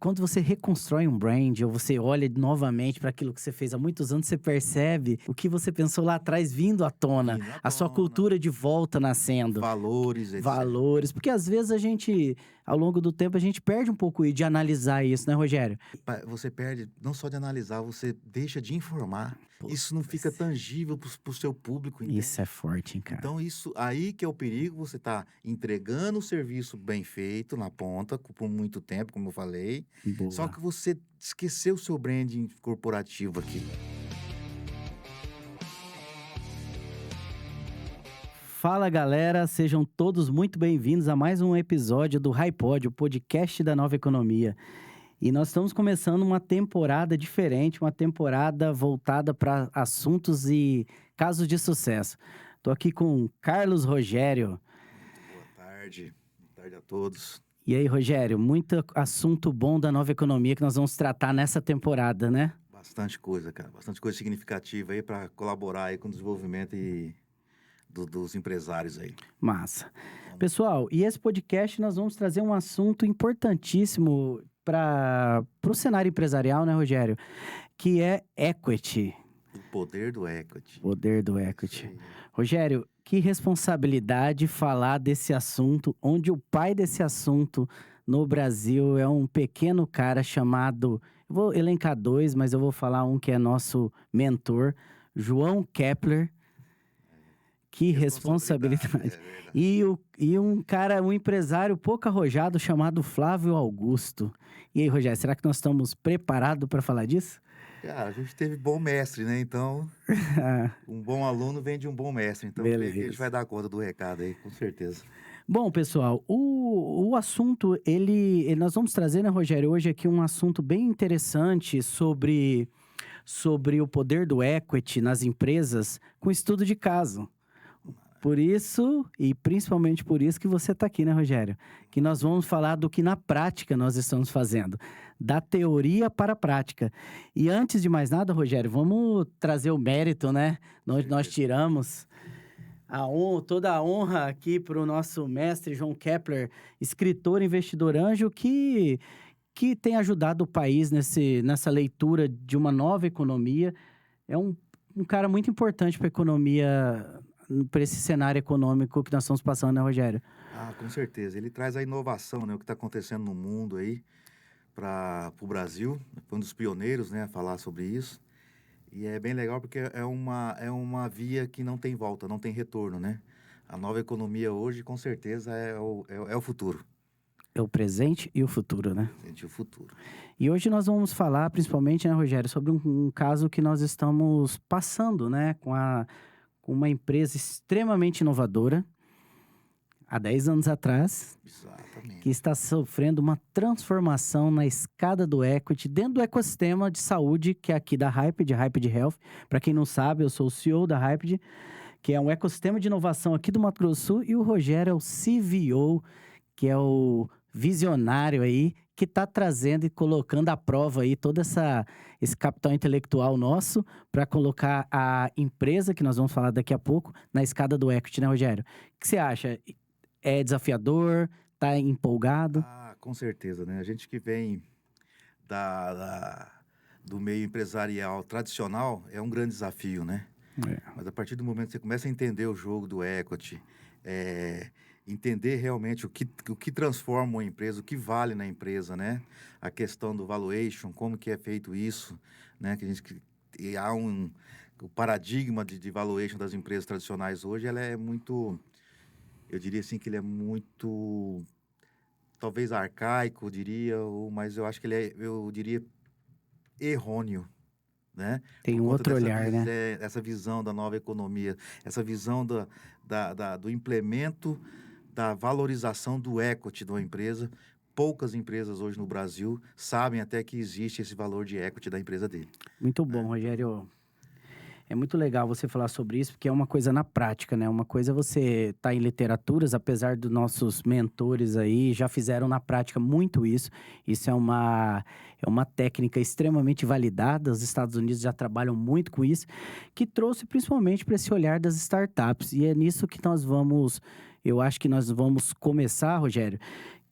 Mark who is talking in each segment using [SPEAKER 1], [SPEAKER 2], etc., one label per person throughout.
[SPEAKER 1] quando você reconstrói um brand, ou você olha novamente para aquilo que você fez há muitos anos, você percebe o que você pensou lá atrás vindo à tona,
[SPEAKER 2] Vindo à
[SPEAKER 1] a sua
[SPEAKER 2] tona,
[SPEAKER 1] cultura de volta nascendo,
[SPEAKER 2] valores, etc.
[SPEAKER 1] valores, porque às vezes a gente, ao longo do tempo, a gente perde um pouco de analisar isso, né, Rogério?
[SPEAKER 2] Você perde não só de analisar, você deixa de informar. Isso não fica
[SPEAKER 1] Putz,
[SPEAKER 2] tangível para o seu público,
[SPEAKER 1] isso é
[SPEAKER 2] entende?
[SPEAKER 1] forte, hein, cara.
[SPEAKER 2] Então isso aí que é o perigo, você está entregando o serviço bem feito na ponta, por muito tempo, como eu falei, só
[SPEAKER 1] Boa.
[SPEAKER 2] que você esqueceu o seu branding corporativo aqui.
[SPEAKER 1] Fala galera, sejam todos muito bem-vindos a mais um episódio do HiPod, o podcast da Nova Economia. E nós estamos começando uma temporada diferente, uma temporada voltada para assuntos e casos de sucesso. Estou aqui com Carlos Rogério.
[SPEAKER 2] Muito boa tarde a todos.
[SPEAKER 1] E aí, Rogério, muito assunto bom da Nova Economia que nós vamos tratar nessa temporada, né?
[SPEAKER 2] Bastante coisa, cara, bastante coisa significativa aí para colaborar aí com o desenvolvimento dos empresários aí.
[SPEAKER 1] Massa.
[SPEAKER 2] Vamos.
[SPEAKER 1] Pessoal, e esse podcast nós vamos trazer um assunto importantíssimo para o cenário empresarial, né, Rogério? Que é equity.
[SPEAKER 2] O poder do equity.
[SPEAKER 1] Poder do
[SPEAKER 2] Isso
[SPEAKER 1] equity.
[SPEAKER 2] aí.
[SPEAKER 1] Rogério, que responsabilidade falar desse assunto, onde o pai desse assunto no Brasil é um pequeno cara chamado, eu vou elencar dois, mas eu vou falar um que é nosso mentor, João Kepler. Que responsabilidade.
[SPEAKER 2] É verdade.
[SPEAKER 1] E um cara, um empresário pouco arrojado chamado Flávio Augusto. E aí, Rogério, será que nós estamos preparados para falar disso?
[SPEAKER 2] Cara, a gente teve bom mestre, né? Então, um bom aluno vem de um bom mestre. Então, creio que a gente
[SPEAKER 1] Beleza.
[SPEAKER 2] vai dar conta do recado aí, com certeza.
[SPEAKER 1] Bom, pessoal, o assunto, nós vamos trazer, né, Rogério, hoje aqui um assunto bem interessante sobre o poder do equity nas empresas com estudo de caso. Por isso, e principalmente por isso que você está aqui, né, Rogério? Que nós vamos falar do que na prática nós estamos fazendo, da teoria para a prática. E antes de mais nada, Rogério, vamos trazer o mérito, né? Nós tiramos toda a honra aqui para o nosso mestre João Kepler, escritor, investidor anjo, que tem ajudado o país nessa leitura de uma nova economia. É um cara muito importante para a economia, para esse cenário econômico que nós estamos passando, né, Rogério?
[SPEAKER 2] Ah, com certeza. Ele traz a inovação, né? O que está acontecendo no mundo aí para o Brasil. Foi um dos pioneiros, né, a falar sobre isso. E é bem legal porque é uma via que não tem volta, não tem retorno, né? A nova economia hoje, com certeza, é o futuro.
[SPEAKER 1] É o presente e o futuro, né?
[SPEAKER 2] Gente, o futuro.
[SPEAKER 1] E hoje nós vamos falar, principalmente, né, Rogério, sobre um caso que nós estamos passando, né, com uma empresa extremamente inovadora, há 10 anos atrás, que
[SPEAKER 2] Exatamente.
[SPEAKER 1] está sofrendo uma transformação na escada do equity dentro do ecossistema de saúde, que é aqui da Hyped Health. Para quem não sabe, eu sou o CEO da Hyped, que é um ecossistema de inovação aqui do Mato Grosso do Sul, e o Rogério é o CVO, que é o visionário aí, que está trazendo e colocando à prova aí todo esse capital intelectual nosso para colocar a empresa, que nós vamos falar daqui a pouco, na escada do equity, né, Rogério? O que você acha? É desafiador? Tá empolgado?
[SPEAKER 2] Ah, com certeza, né? A gente que vem da, da- do meio empresarial tradicional é um grande desafio, né?
[SPEAKER 1] É.
[SPEAKER 2] Mas a partir do momento que você começa a entender o jogo do equity, entender realmente o que transforma uma empresa, o que vale na empresa, né? A questão do valuation, como que é feito isso, né? E há o paradigma de valuation das empresas tradicionais hoje, ela é muito, eu diria assim que ele é muito, talvez arcaico, eu diria, mas eu acho que ele é, eu diria, errôneo, né?
[SPEAKER 1] Tem
[SPEAKER 2] Por
[SPEAKER 1] um
[SPEAKER 2] conta
[SPEAKER 1] outro olhar, né?
[SPEAKER 2] essa visão da nova economia, essa visão do implemento da valorização do equity de uma empresa. Poucas empresas hoje no Brasil sabem até que existe esse valor de equity da empresa dele.
[SPEAKER 1] Muito bom, Rogério. É muito legal você falar sobre isso, porque é uma coisa na prática, né? Uma coisa é você estar em literaturas, apesar dos nossos mentores aí já fizeram na prática muito isso. Isso é uma técnica extremamente validada, os Estados Unidos já trabalham muito com isso, que trouxe principalmente para esse olhar das startups. E é nisso que eu acho que nós vamos começar, Rogério,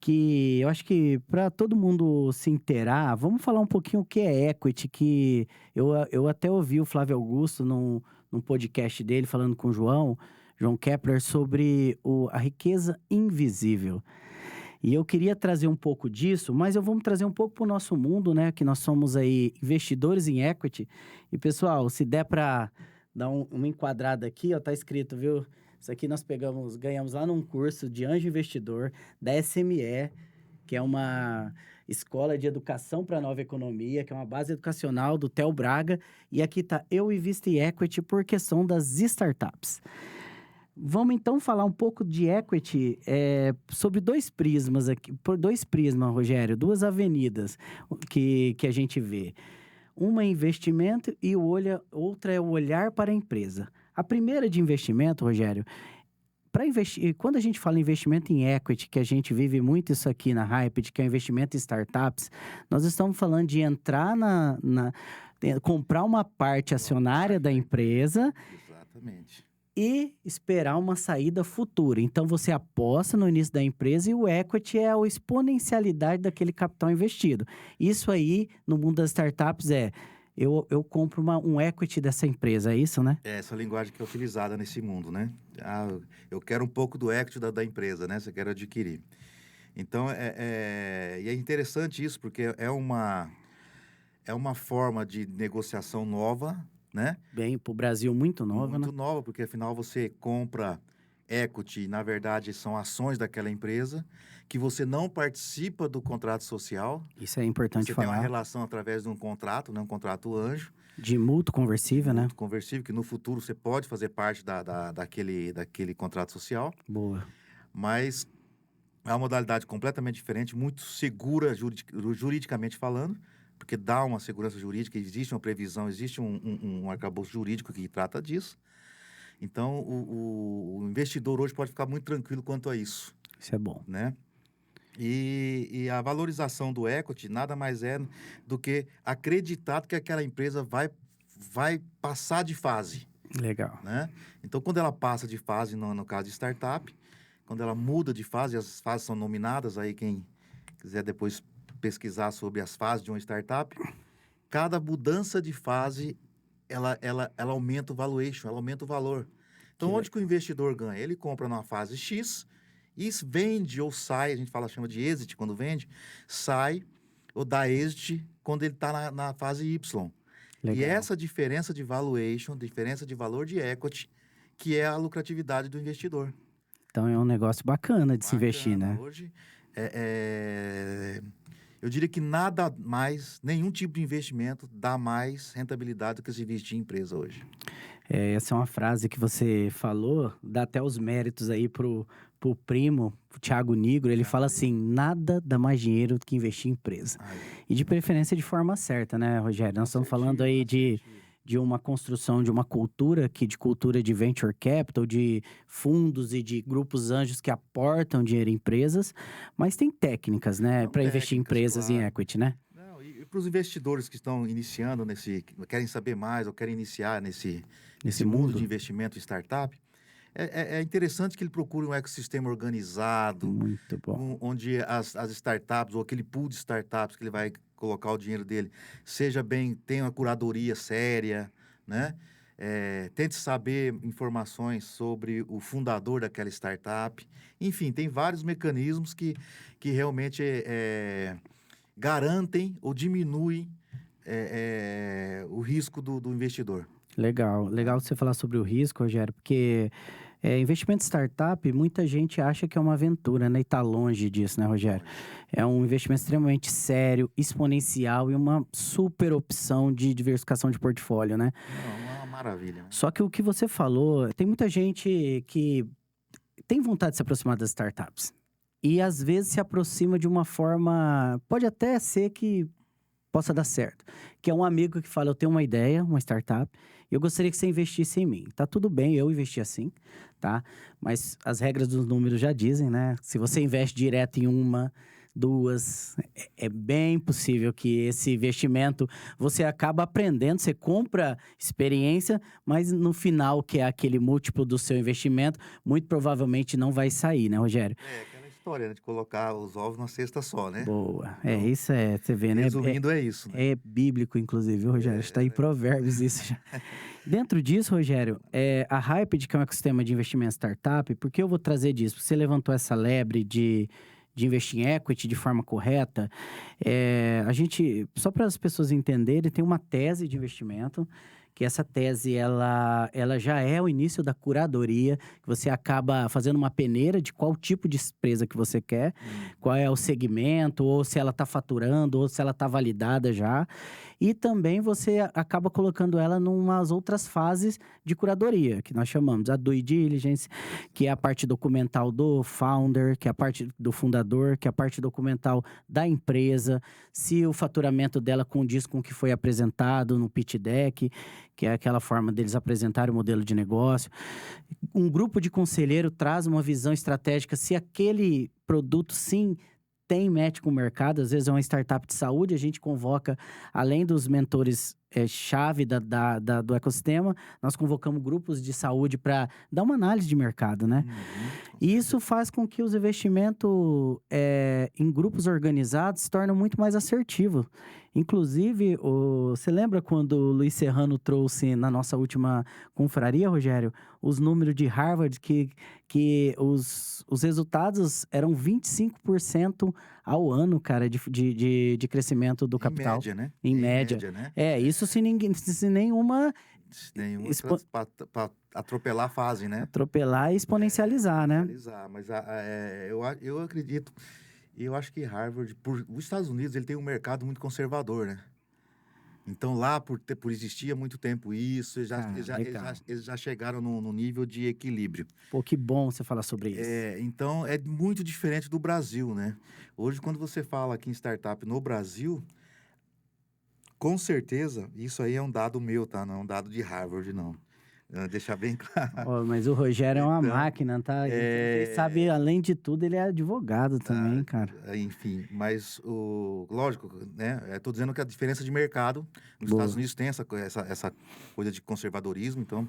[SPEAKER 1] que eu acho que para todo mundo se inteirar, vamos falar um pouquinho o que é equity, que eu até ouvi o Flávio Augusto num podcast dele falando com o João Kepler, sobre a riqueza invisível. E eu queria trazer um pouco disso, mas eu vou trazer um pouco para o nosso mundo, né? Que nós somos aí investidores em equity. E, pessoal, se der para dar uma enquadrada aqui, ó, tá escrito, viu? Isso aqui nós ganhamos lá num curso de anjo investidor da SME, que é uma escola de educação para a nova economia, que é uma base educacional do Theo Braga. E aqui tá Eu Invisto em Equity por questão das startups. Vamos então falar um pouco de equity sobre dois prismas aqui, por dois prismas, Rogério, duas avenidas que a gente vê. Uma é investimento e outra é o olhar para a empresa. A primeira de investimento, Rogério, para investir, quando a gente fala em investimento em equity, que a gente vive muito isso aqui na Hyped, que é investimento em startups, nós estamos falando de entrar comprar uma parte acionária da empresa.
[SPEAKER 2] Exatamente.
[SPEAKER 1] E esperar uma saída futura. Então, você aposta no início da empresa e o equity é a exponencialidade daquele capital investido. Isso aí, no mundo das startups, eu compro um equity dessa empresa, é isso, né?
[SPEAKER 2] É essa linguagem que é utilizada nesse mundo, né? Eu quero um pouco do equity da empresa, né? Você quer adquirir. Então, e é interessante isso, porque é uma forma de negociação nova, né?
[SPEAKER 1] Bem, para o Brasil, muito nova,
[SPEAKER 2] Muito
[SPEAKER 1] né?
[SPEAKER 2] nova, porque afinal você compra equity, na verdade são ações daquela empresa, que você não participa do contrato social.
[SPEAKER 1] Isso é importante
[SPEAKER 2] Você
[SPEAKER 1] falar.
[SPEAKER 2] tem uma relação através de um contrato, né? Um contrato anjo.
[SPEAKER 1] De mútuo conversível, né?
[SPEAKER 2] Mútuo conversível, que no futuro você pode fazer parte daquele contrato social.
[SPEAKER 1] Boa.
[SPEAKER 2] Mas é uma modalidade completamente diferente, muito segura juridicamente falando, porque dá uma segurança jurídica, existe uma previsão, existe um arcabouço jurídico que trata disso. Então, o investidor hoje pode ficar muito tranquilo quanto a isso.
[SPEAKER 1] Isso é bom.
[SPEAKER 2] Né? E a valorização do equity nada mais é do que acreditar que aquela empresa vai passar de fase.
[SPEAKER 1] Legal.
[SPEAKER 2] Né? Então, quando ela passa de fase, no caso de startup, quando ela muda de fase, as fases são nominadas, aí quem quiser depois pesquisar sobre as fases de uma startup, cada mudança de fase, ela aumenta o valuation, ela aumenta o valor. Então, onde que o investidor ganha? Ele compra numa fase X e vende ou sai, a gente chama de exit quando vende, sai ou dá exit quando ele está na fase Y.
[SPEAKER 1] Legal.
[SPEAKER 2] E essa diferença de valuation, diferença de valor de equity, que é a lucratividade do investidor.
[SPEAKER 1] Então, é um negócio bacana de se investir, né?
[SPEAKER 2] Hoje, eu diria que nada mais, nenhum tipo de investimento dá mais rentabilidade do que se investir em empresa hoje.
[SPEAKER 1] Essa é uma frase que você falou, dá até os méritos aí pro primo, o Thiago Nigro. Ele fala assim, nada dá mais dinheiro do que investir em empresa. E de preferência de forma certa, né, Rogério? Nós estamos falando aí de uma construção de uma cultura, de cultura de venture capital, de fundos e de grupos anjos que aportam dinheiro em empresas, mas tem técnicas, né, para investir em empresas em equity, né?
[SPEAKER 2] Não, e para os investidores que estão iniciando querem saber mais ou querem iniciar nesse mundo de investimento em startup, é interessante que ele procure um ecossistema organizado.
[SPEAKER 1] Muito bom.
[SPEAKER 2] Onde as startups, ou aquele pool de startups que ele vai colocar o dinheiro dele, tenha uma curadoria séria, né? Tente saber informações sobre o fundador daquela startup. Enfim, tem vários mecanismos que realmente garantem ou diminuem o risco do investidor.
[SPEAKER 1] Legal você falar sobre o risco, Rogério, porque investimento em startup, muita gente acha que é uma aventura, né? E tá longe disso, né, Rogério? É um investimento extremamente sério, exponencial e uma super opção de diversificação de portfólio, né?
[SPEAKER 2] Uma maravilha.
[SPEAKER 1] Só que o que você falou, tem muita gente que tem vontade de se aproximar das startups. E às vezes se aproxima de uma forma, pode até ser que possa dar certo. Que é um amigo que fala, eu tenho uma ideia, uma startup, e eu gostaria que você investisse em mim. Tá tudo bem, eu investi assim, tá? Mas as regras dos números já dizem, né? Se você investe direto em uma, duas, é bem possível que esse investimento você acaba aprendendo, você compra experiência, mas no final, que é aquele múltiplo do seu investimento, muito provavelmente não vai sair, né, Rogério?
[SPEAKER 2] Aquela história, né, de colocar os ovos numa cesta só, né?
[SPEAKER 1] Boa.
[SPEAKER 2] Então,
[SPEAKER 1] Isso você vê, né?
[SPEAKER 2] resumindo, é isso, né?
[SPEAKER 1] É bíblico, inclusive, viu, Rogério? Está em Provérbios isso já. Dentro disso, Rogério, a Hyped, que é um ecossistema de investimento startup, por que eu vou trazer disso? Você levantou essa lebre de investir em equity de forma correta. A gente, só para as pessoas entenderem, tem uma tese de investimento, que essa tese, ela já é o início da curadoria, que você acaba fazendo uma peneira de qual tipo de empresa que você quer, qual é o segmento, ou se ela está faturando, ou se ela está validada já. E também você acaba colocando ela em umas outras fases de curadoria, que nós chamamos a due diligence, que é a parte documental do founder, que é a parte do fundador, que é a parte documental da empresa, se o faturamento dela condiz com o que foi apresentado no pitch deck, que é aquela forma deles apresentarem o modelo de negócio. Um grupo de conselheiro traz uma visão estratégica se aquele produto, sim, tem match com o mercado. Às vezes é uma startup de saúde, a gente convoca, além dos mentores chave do ecossistema, nós convocamos grupos de saúde para dar uma análise de mercado, né? E isso faz com que os investimentos em grupos organizados se tornem muito mais assertivos. Inclusive, você lembra quando o Luiz Serrano trouxe na nossa última confraria, Rogério, os números de Harvard, que os resultados eram 25% ao ano, cara, de crescimento do capital.
[SPEAKER 2] Em média, né?
[SPEAKER 1] Em média.
[SPEAKER 2] né?
[SPEAKER 1] Isso sem nenhuma
[SPEAKER 2] Nenhuma para atropelar a fase, né?
[SPEAKER 1] atropelar e exponencializar, né?
[SPEAKER 2] Mas eu acredito, e eu acho que Harvard, os Estados Unidos, ele tem um mercado muito conservador, né? Então lá, por existir há muito tempo isso, eles já chegaram no nível de equilíbrio.
[SPEAKER 1] Pô, que bom você falar sobre isso.
[SPEAKER 2] Então é muito diferente do Brasil, né? Hoje, quando você fala aqui em startup no Brasil, com certeza, isso aí é um dado meu, tá? Não é um dado de Harvard, não. Deixar bem claro.
[SPEAKER 1] Mas o Rogério é uma
[SPEAKER 2] Então,
[SPEAKER 1] máquina, tá? Ele sabe, além de tudo, ele é advogado também, cara.
[SPEAKER 2] Enfim, mas lógico, né? Estou dizendo que a diferença de mercado, nos
[SPEAKER 1] Boa.
[SPEAKER 2] Estados Unidos tem essa coisa de conservadorismo, então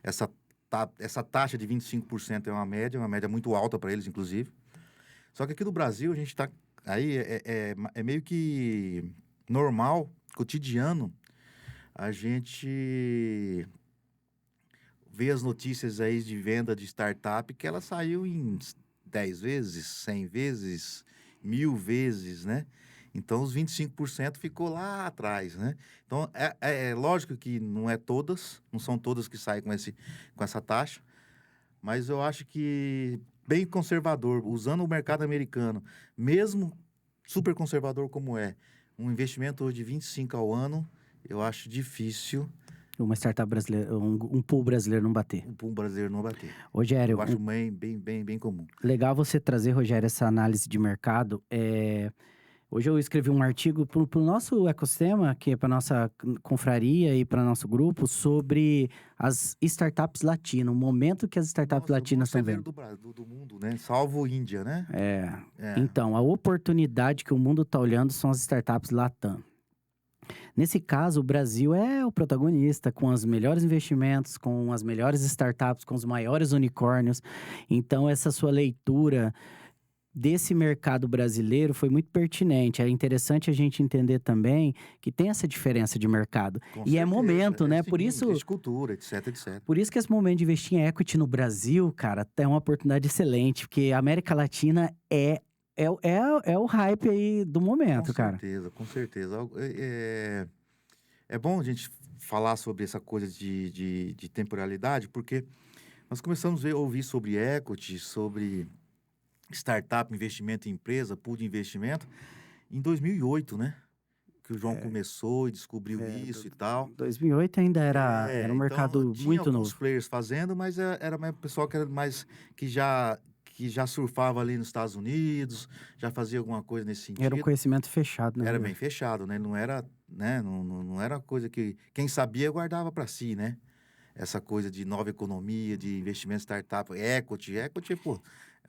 [SPEAKER 2] essa taxa de 25% é uma média muito alta para eles, inclusive. Só que aqui no Brasil, a gente está... Aí é meio que normal, cotidiano, a gente vê as notícias aí de venda de startup que ela saiu em 10 vezes, 100 vezes, 1000 vezes, né? Então, os 25% ficou lá atrás, né? Então, é lógico que não são todas que saem com essa taxa, mas eu acho que bem conservador, usando o mercado americano, mesmo super conservador como um investimento hoje de 25 ao ano, eu acho difícil
[SPEAKER 1] uma startup brasileira, um pool brasileiro não bater.
[SPEAKER 2] Um pool brasileiro não bater.
[SPEAKER 1] Rogério,
[SPEAKER 2] eu acho bem comum.
[SPEAKER 1] Legal você trazer, Rogério, essa análise de mercado. Hoje eu escrevi um artigo para o nosso ecossistema, que é para nossa confraria e para nosso grupo, sobre as startups latinas, o momento que as startups latinas estão vendo.
[SPEAKER 2] Do mundo, né? Salvo Índia, né?
[SPEAKER 1] Então, a oportunidade que o mundo está olhando são as startups latam. Nesse caso, o Brasil é o protagonista, com os melhores investimentos, com as melhores startups, com os maiores unicórnios. Então, essa sua leitura desse mercado brasileiro foi muito pertinente. É interessante a gente entender também que tem essa diferença de mercado. É momento, né?
[SPEAKER 2] Sim,
[SPEAKER 1] por isso,
[SPEAKER 2] existe cultura, etc.
[SPEAKER 1] Por isso que esse momento de investir em equity no Brasil, cara, é uma oportunidade excelente, porque a América Latina é o hype aí do momento, cara.
[SPEAKER 2] Com certeza. É bom a gente falar sobre essa coisa de temporalidade, porque nós começamos a ouvir sobre equity, sobre startup, investimento em empresa, pool de investimento, em 2008, né? Que o João começou e descobriu isso e tal.
[SPEAKER 1] 2008 ainda era um mercado
[SPEAKER 2] tinha
[SPEAKER 1] muito
[SPEAKER 2] alguns
[SPEAKER 1] novo.
[SPEAKER 2] players fazendo, mas era mais pessoal que era mais que já surfava ali nos Estados Unidos, já fazia alguma coisa nesse sentido.
[SPEAKER 1] Era um conhecimento fechado, né?
[SPEAKER 2] Era bem fechado, né? Não era, né? Não era coisa que quem sabia guardava para si, né? Essa coisa de nova economia, de investimento startup, equity, pô.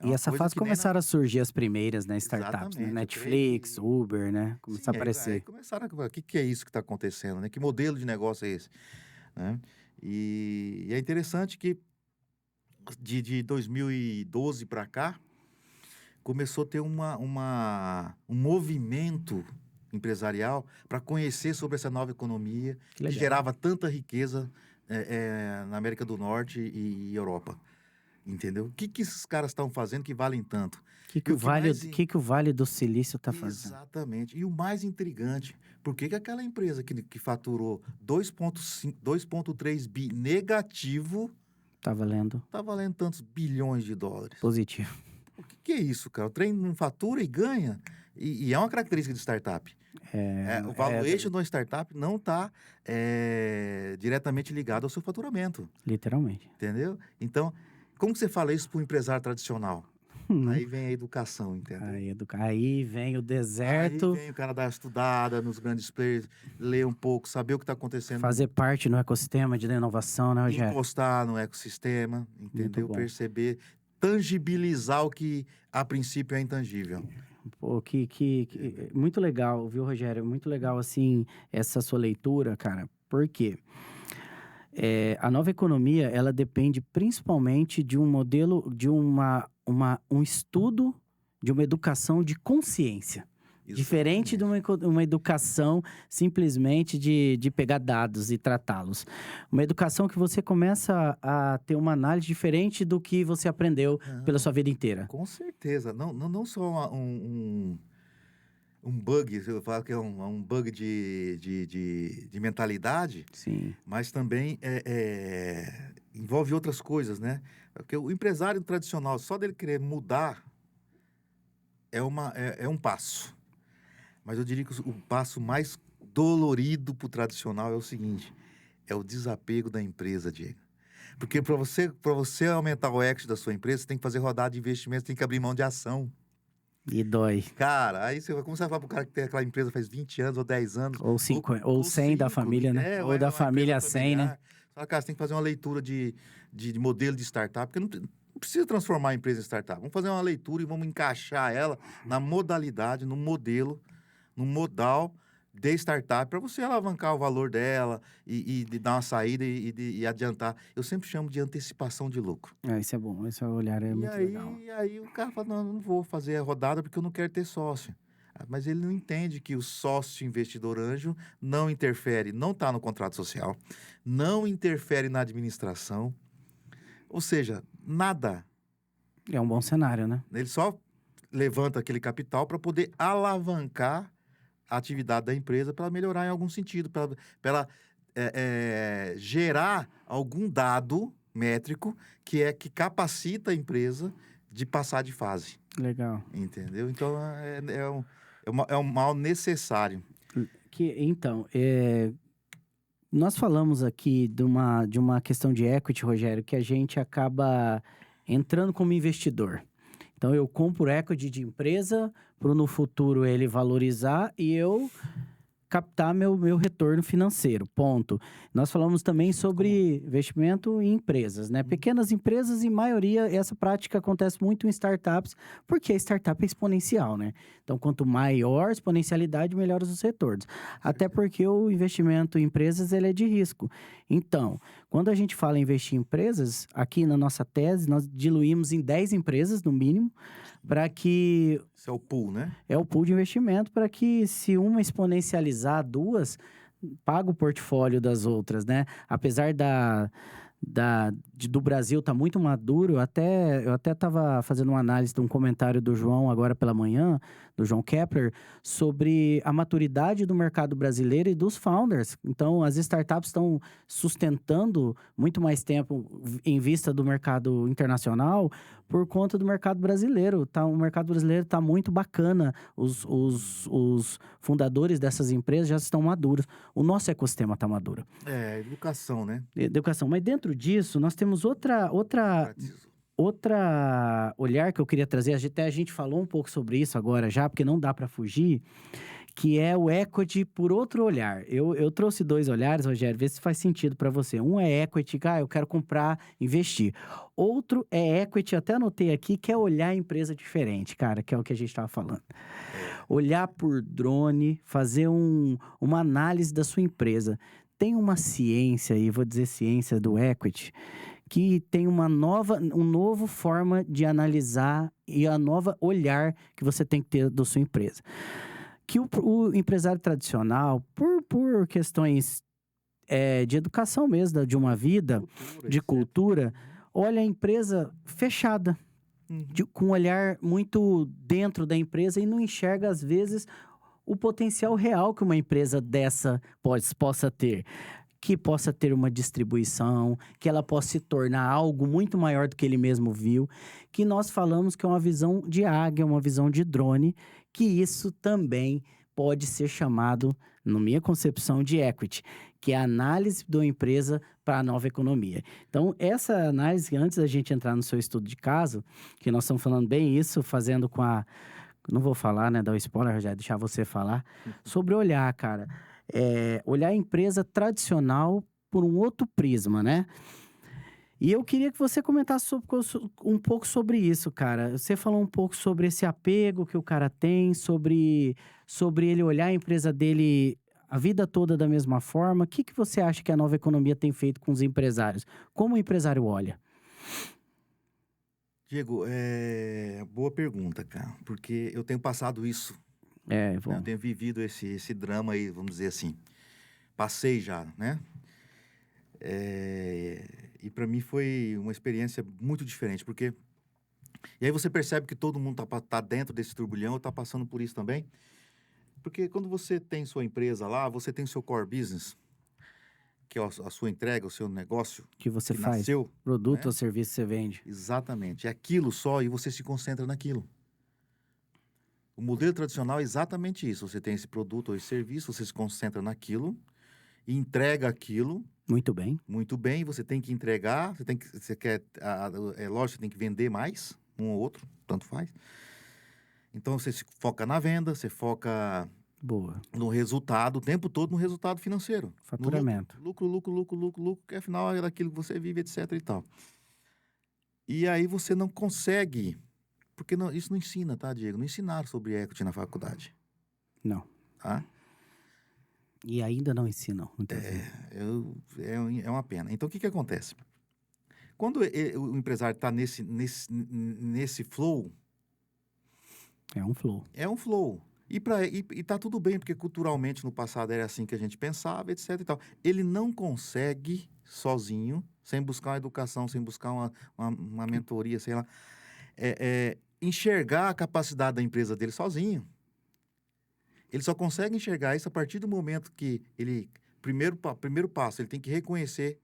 [SPEAKER 1] E essa fase começaram a surgir as primeiras, né, startups, né? Netflix, Uber, né? Começaram a aparecer.
[SPEAKER 2] Aí começaram a... O que é isso que está acontecendo, né? Que modelo de negócio é esse? Né? E é interessante que de 2012 para cá, começou a ter um movimento empresarial para conhecer sobre essa nova economia
[SPEAKER 1] Que
[SPEAKER 2] que
[SPEAKER 1] legal.
[SPEAKER 2] gerava tanta riqueza na América do Norte e Europa. Entendeu? O que esses caras estão fazendo que valem tanto? E o que mais...
[SPEAKER 1] Que o Vale do Silício tá fazendo?
[SPEAKER 2] Exatamente. E o mais intrigante, por que aquela empresa que faturou 2,3 bi negativo
[SPEAKER 1] Tá valendo
[SPEAKER 2] tá valendo tantos bilhões de dólares?
[SPEAKER 1] positivo.
[SPEAKER 2] O que é isso, cara? O trem não fatura e ganha. E é uma característica de startup. O valuation de uma startup não está diretamente ligado ao seu faturamento.
[SPEAKER 1] Literalmente.
[SPEAKER 2] Entendeu? Então, como que você fala isso para o empresário tradicional? Aí vem a educação, entendeu?
[SPEAKER 1] Aí vem o deserto.
[SPEAKER 2] Aí vem o cara dar uma estudada nos grandes players, ler um pouco, saber o que está acontecendo.
[SPEAKER 1] Fazer parte no ecossistema de inovação, né, Rogério?
[SPEAKER 2] Encostar no ecossistema, entendeu?
[SPEAKER 1] bom.
[SPEAKER 2] Perceber, tangibilizar o que a princípio é intangível.
[SPEAKER 1] Pô, muito legal, viu, Rogério? Muito legal, assim, essa sua leitura, cara. Por quê? A nova economia, ela depende principalmente de um modelo, de um estudo, de uma educação de consciência. Diferente de uma educação simplesmente de pegar dados e tratá-los. Uma educação que você começa a ter uma análise diferente do que você aprendeu pela sua vida inteira.
[SPEAKER 2] Com certeza. Não só um bug, eu falo que é um bug de mentalidade,
[SPEAKER 1] Sim.
[SPEAKER 2] mas também envolve outras coisas, né? Porque o empresário tradicional, só dele querer mudar, é um passo. Mas eu diria que o passo mais dolorido para o tradicional é o seguinte: é o desapego da empresa, Diego. Porque para você aumentar o equity da sua empresa, você tem que fazer rodada de investimento, tem que abrir mão de ação.
[SPEAKER 1] E dói.
[SPEAKER 2] Cara, aí você vai começar a falar pro cara que tem aquela empresa faz 20 anos ou 10 anos.
[SPEAKER 1] Ou 50, ou 100 da família, né? Ou da família 100, né?
[SPEAKER 2] Fala, cara, você tem que fazer uma leitura de modelo de startup, porque não precisa transformar a empresa em startup. Vamos fazer uma leitura e vamos encaixar ela na modalidade, no modelo, no modal de startup, para você alavancar o valor dela e dar uma saída e adiantar. Eu sempre chamo de antecipação de lucro.
[SPEAKER 1] Isso é bom, esse olhar é muito legal.
[SPEAKER 2] E aí o cara fala, não vou fazer a rodada porque eu não quero ter sócio. Mas ele não entende que o sócio investidor anjo não interfere, não está no contrato social, não interfere na administração, ou seja, nada.
[SPEAKER 1] É um bom cenário, né?
[SPEAKER 2] Ele só levanta aquele capital para poder alavancar a atividade da empresa para melhorar em algum sentido, para ela gerar algum dado métrico que capacita a empresa de passar de fase.
[SPEAKER 1] Legal.
[SPEAKER 2] Entendeu? Então, é um mal necessário.
[SPEAKER 1] Então, nós falamos aqui de uma questão de equity, Rogério, que a gente acaba entrando como investidor. Então, eu compro equity de empresa para no futuro ele valorizar e eu captar meu retorno financeiro, ponto. Nós falamos também sobre investimento em empresas, né? Pequenas empresas, em maioria, essa prática acontece muito em startups, porque a startup é exponencial, né? Então, quanto maior a exponencialidade, melhor os retornos. Até porque o investimento em empresas, ele é de risco. Então, quando a gente fala em investir em empresas, aqui na nossa tese, nós diluímos em 10 empresas, no mínimo, para que...
[SPEAKER 2] Isso é o pool, né?
[SPEAKER 1] É o pool de investimento para que, se uma exponencializar, duas, paga o portfólio das outras, né? Apesar do Brasil estar muito maduro, eu até estava fazendo uma análise de um comentário do João agora pela manhã, do João Kepler, sobre a maturidade do mercado brasileiro e dos founders. Então, as startups estão sustentando muito mais tempo em vista do mercado internacional por conta do mercado brasileiro. O mercado brasileiro está muito bacana. Os fundadores dessas empresas já estão maduros. O nosso ecossistema está maduro.
[SPEAKER 2] Educação, né?
[SPEAKER 1] Educação. Mas dentro disso, nós temos outra olhar que eu queria trazer. Até a gente falou um pouco sobre isso agora já, porque não dá para fugir, que é o equity por outro olhar. Eu trouxe 2 olhares, Rogério, vê se faz sentido para você. Um é equity, eu quero comprar, investir. Outro é equity, até anotei aqui, que é olhar a empresa diferente, cara, que é o que a gente estava falando. Olhar por drone, fazer uma análise da sua empresa. Tem uma ciência, e vou dizer ciência do equity, que tem um novo forma de analisar e a nova olhar que você tem que ter da sua empresa. Que o empresário tradicional, por questões de educação mesmo, de uma vida,
[SPEAKER 2] Cultura,
[SPEAKER 1] de
[SPEAKER 2] etc.
[SPEAKER 1] cultura, olha a empresa fechada,
[SPEAKER 2] Uhum.
[SPEAKER 1] com um olhar muito dentro da empresa e não enxerga, às vezes, o potencial real que uma empresa dessa possa ter. Que possa ter uma distribuição, que ela possa se tornar algo muito maior do que ele mesmo viu, que nós falamos que é uma visão de águia, uma visão de drone, que isso também pode ser chamado, na minha concepção, de equity, que é a análise da empresa para a nova economia. Então, essa análise, antes da gente entrar no seu estudo de caso, que nós estamos falando bem isso, fazendo com a... Não vou falar, né, dar o spoiler, já deixar você falar, sobre olhar, cara. Olhar a empresa tradicional por um outro prisma, né? E eu queria que você comentasse um pouco sobre isso, cara. Você falou um pouco sobre esse apego que o cara tem, sobre ele olhar a empresa dele a vida toda da mesma forma. O que você acha que a nova economia tem feito com os empresários? Como o empresário olha?
[SPEAKER 2] Diego, boa pergunta, cara, porque eu tenho passado isso, né? Eu tenho vivido esse drama aí, vamos dizer assim. Passei já, né? E para mim foi uma experiência muito diferente, porque... E aí você percebe que todo mundo tá dentro desse turbilhão, tá passando por isso também. Porque quando você tem sua empresa lá, você tem seu core business, que é a sua entrega, o seu negócio,
[SPEAKER 1] Que você
[SPEAKER 2] que
[SPEAKER 1] faz?
[SPEAKER 2] nasceu,
[SPEAKER 1] Produto
[SPEAKER 2] né?
[SPEAKER 1] ou serviço que você vende?
[SPEAKER 2] Exatamente. É aquilo só e você se concentra naquilo. O modelo tradicional é exatamente isso. Você tem esse produto ou esse serviço, você se concentra naquilo e entrega aquilo
[SPEAKER 1] Muito bem.
[SPEAKER 2] muito bem. Você tem que entregar, você quer, é lógico, você tem que vender mais, um ou outro, tanto faz. Então você se foca na venda, você foca
[SPEAKER 1] Boa.
[SPEAKER 2] no resultado, o tempo todo no resultado financeiro. No
[SPEAKER 1] Faturamento.
[SPEAKER 2] lucro, que afinal é daquilo que você vive, etc e tal. E aí você não consegue, porque isso não ensina, tá, Diego? Não ensinaram sobre equity na faculdade,
[SPEAKER 1] Não.
[SPEAKER 2] tá?
[SPEAKER 1] E ainda não ensinam, muitas vezes.
[SPEAKER 2] É uma pena. Então, o que acontece? Quando o empresário está nesse flow,
[SPEAKER 1] É um flow.
[SPEAKER 2] é um flow. E tá tudo bem, porque culturalmente no passado era assim que a gente pensava, etc e tal. Ele não consegue sozinho, sem buscar uma educação, sem buscar uma mentoria, sei lá, enxergar a capacidade da empresa dele sozinho. Ele só consegue enxergar isso a partir do momento que ele... Primeiro passo, ele tem que reconhecer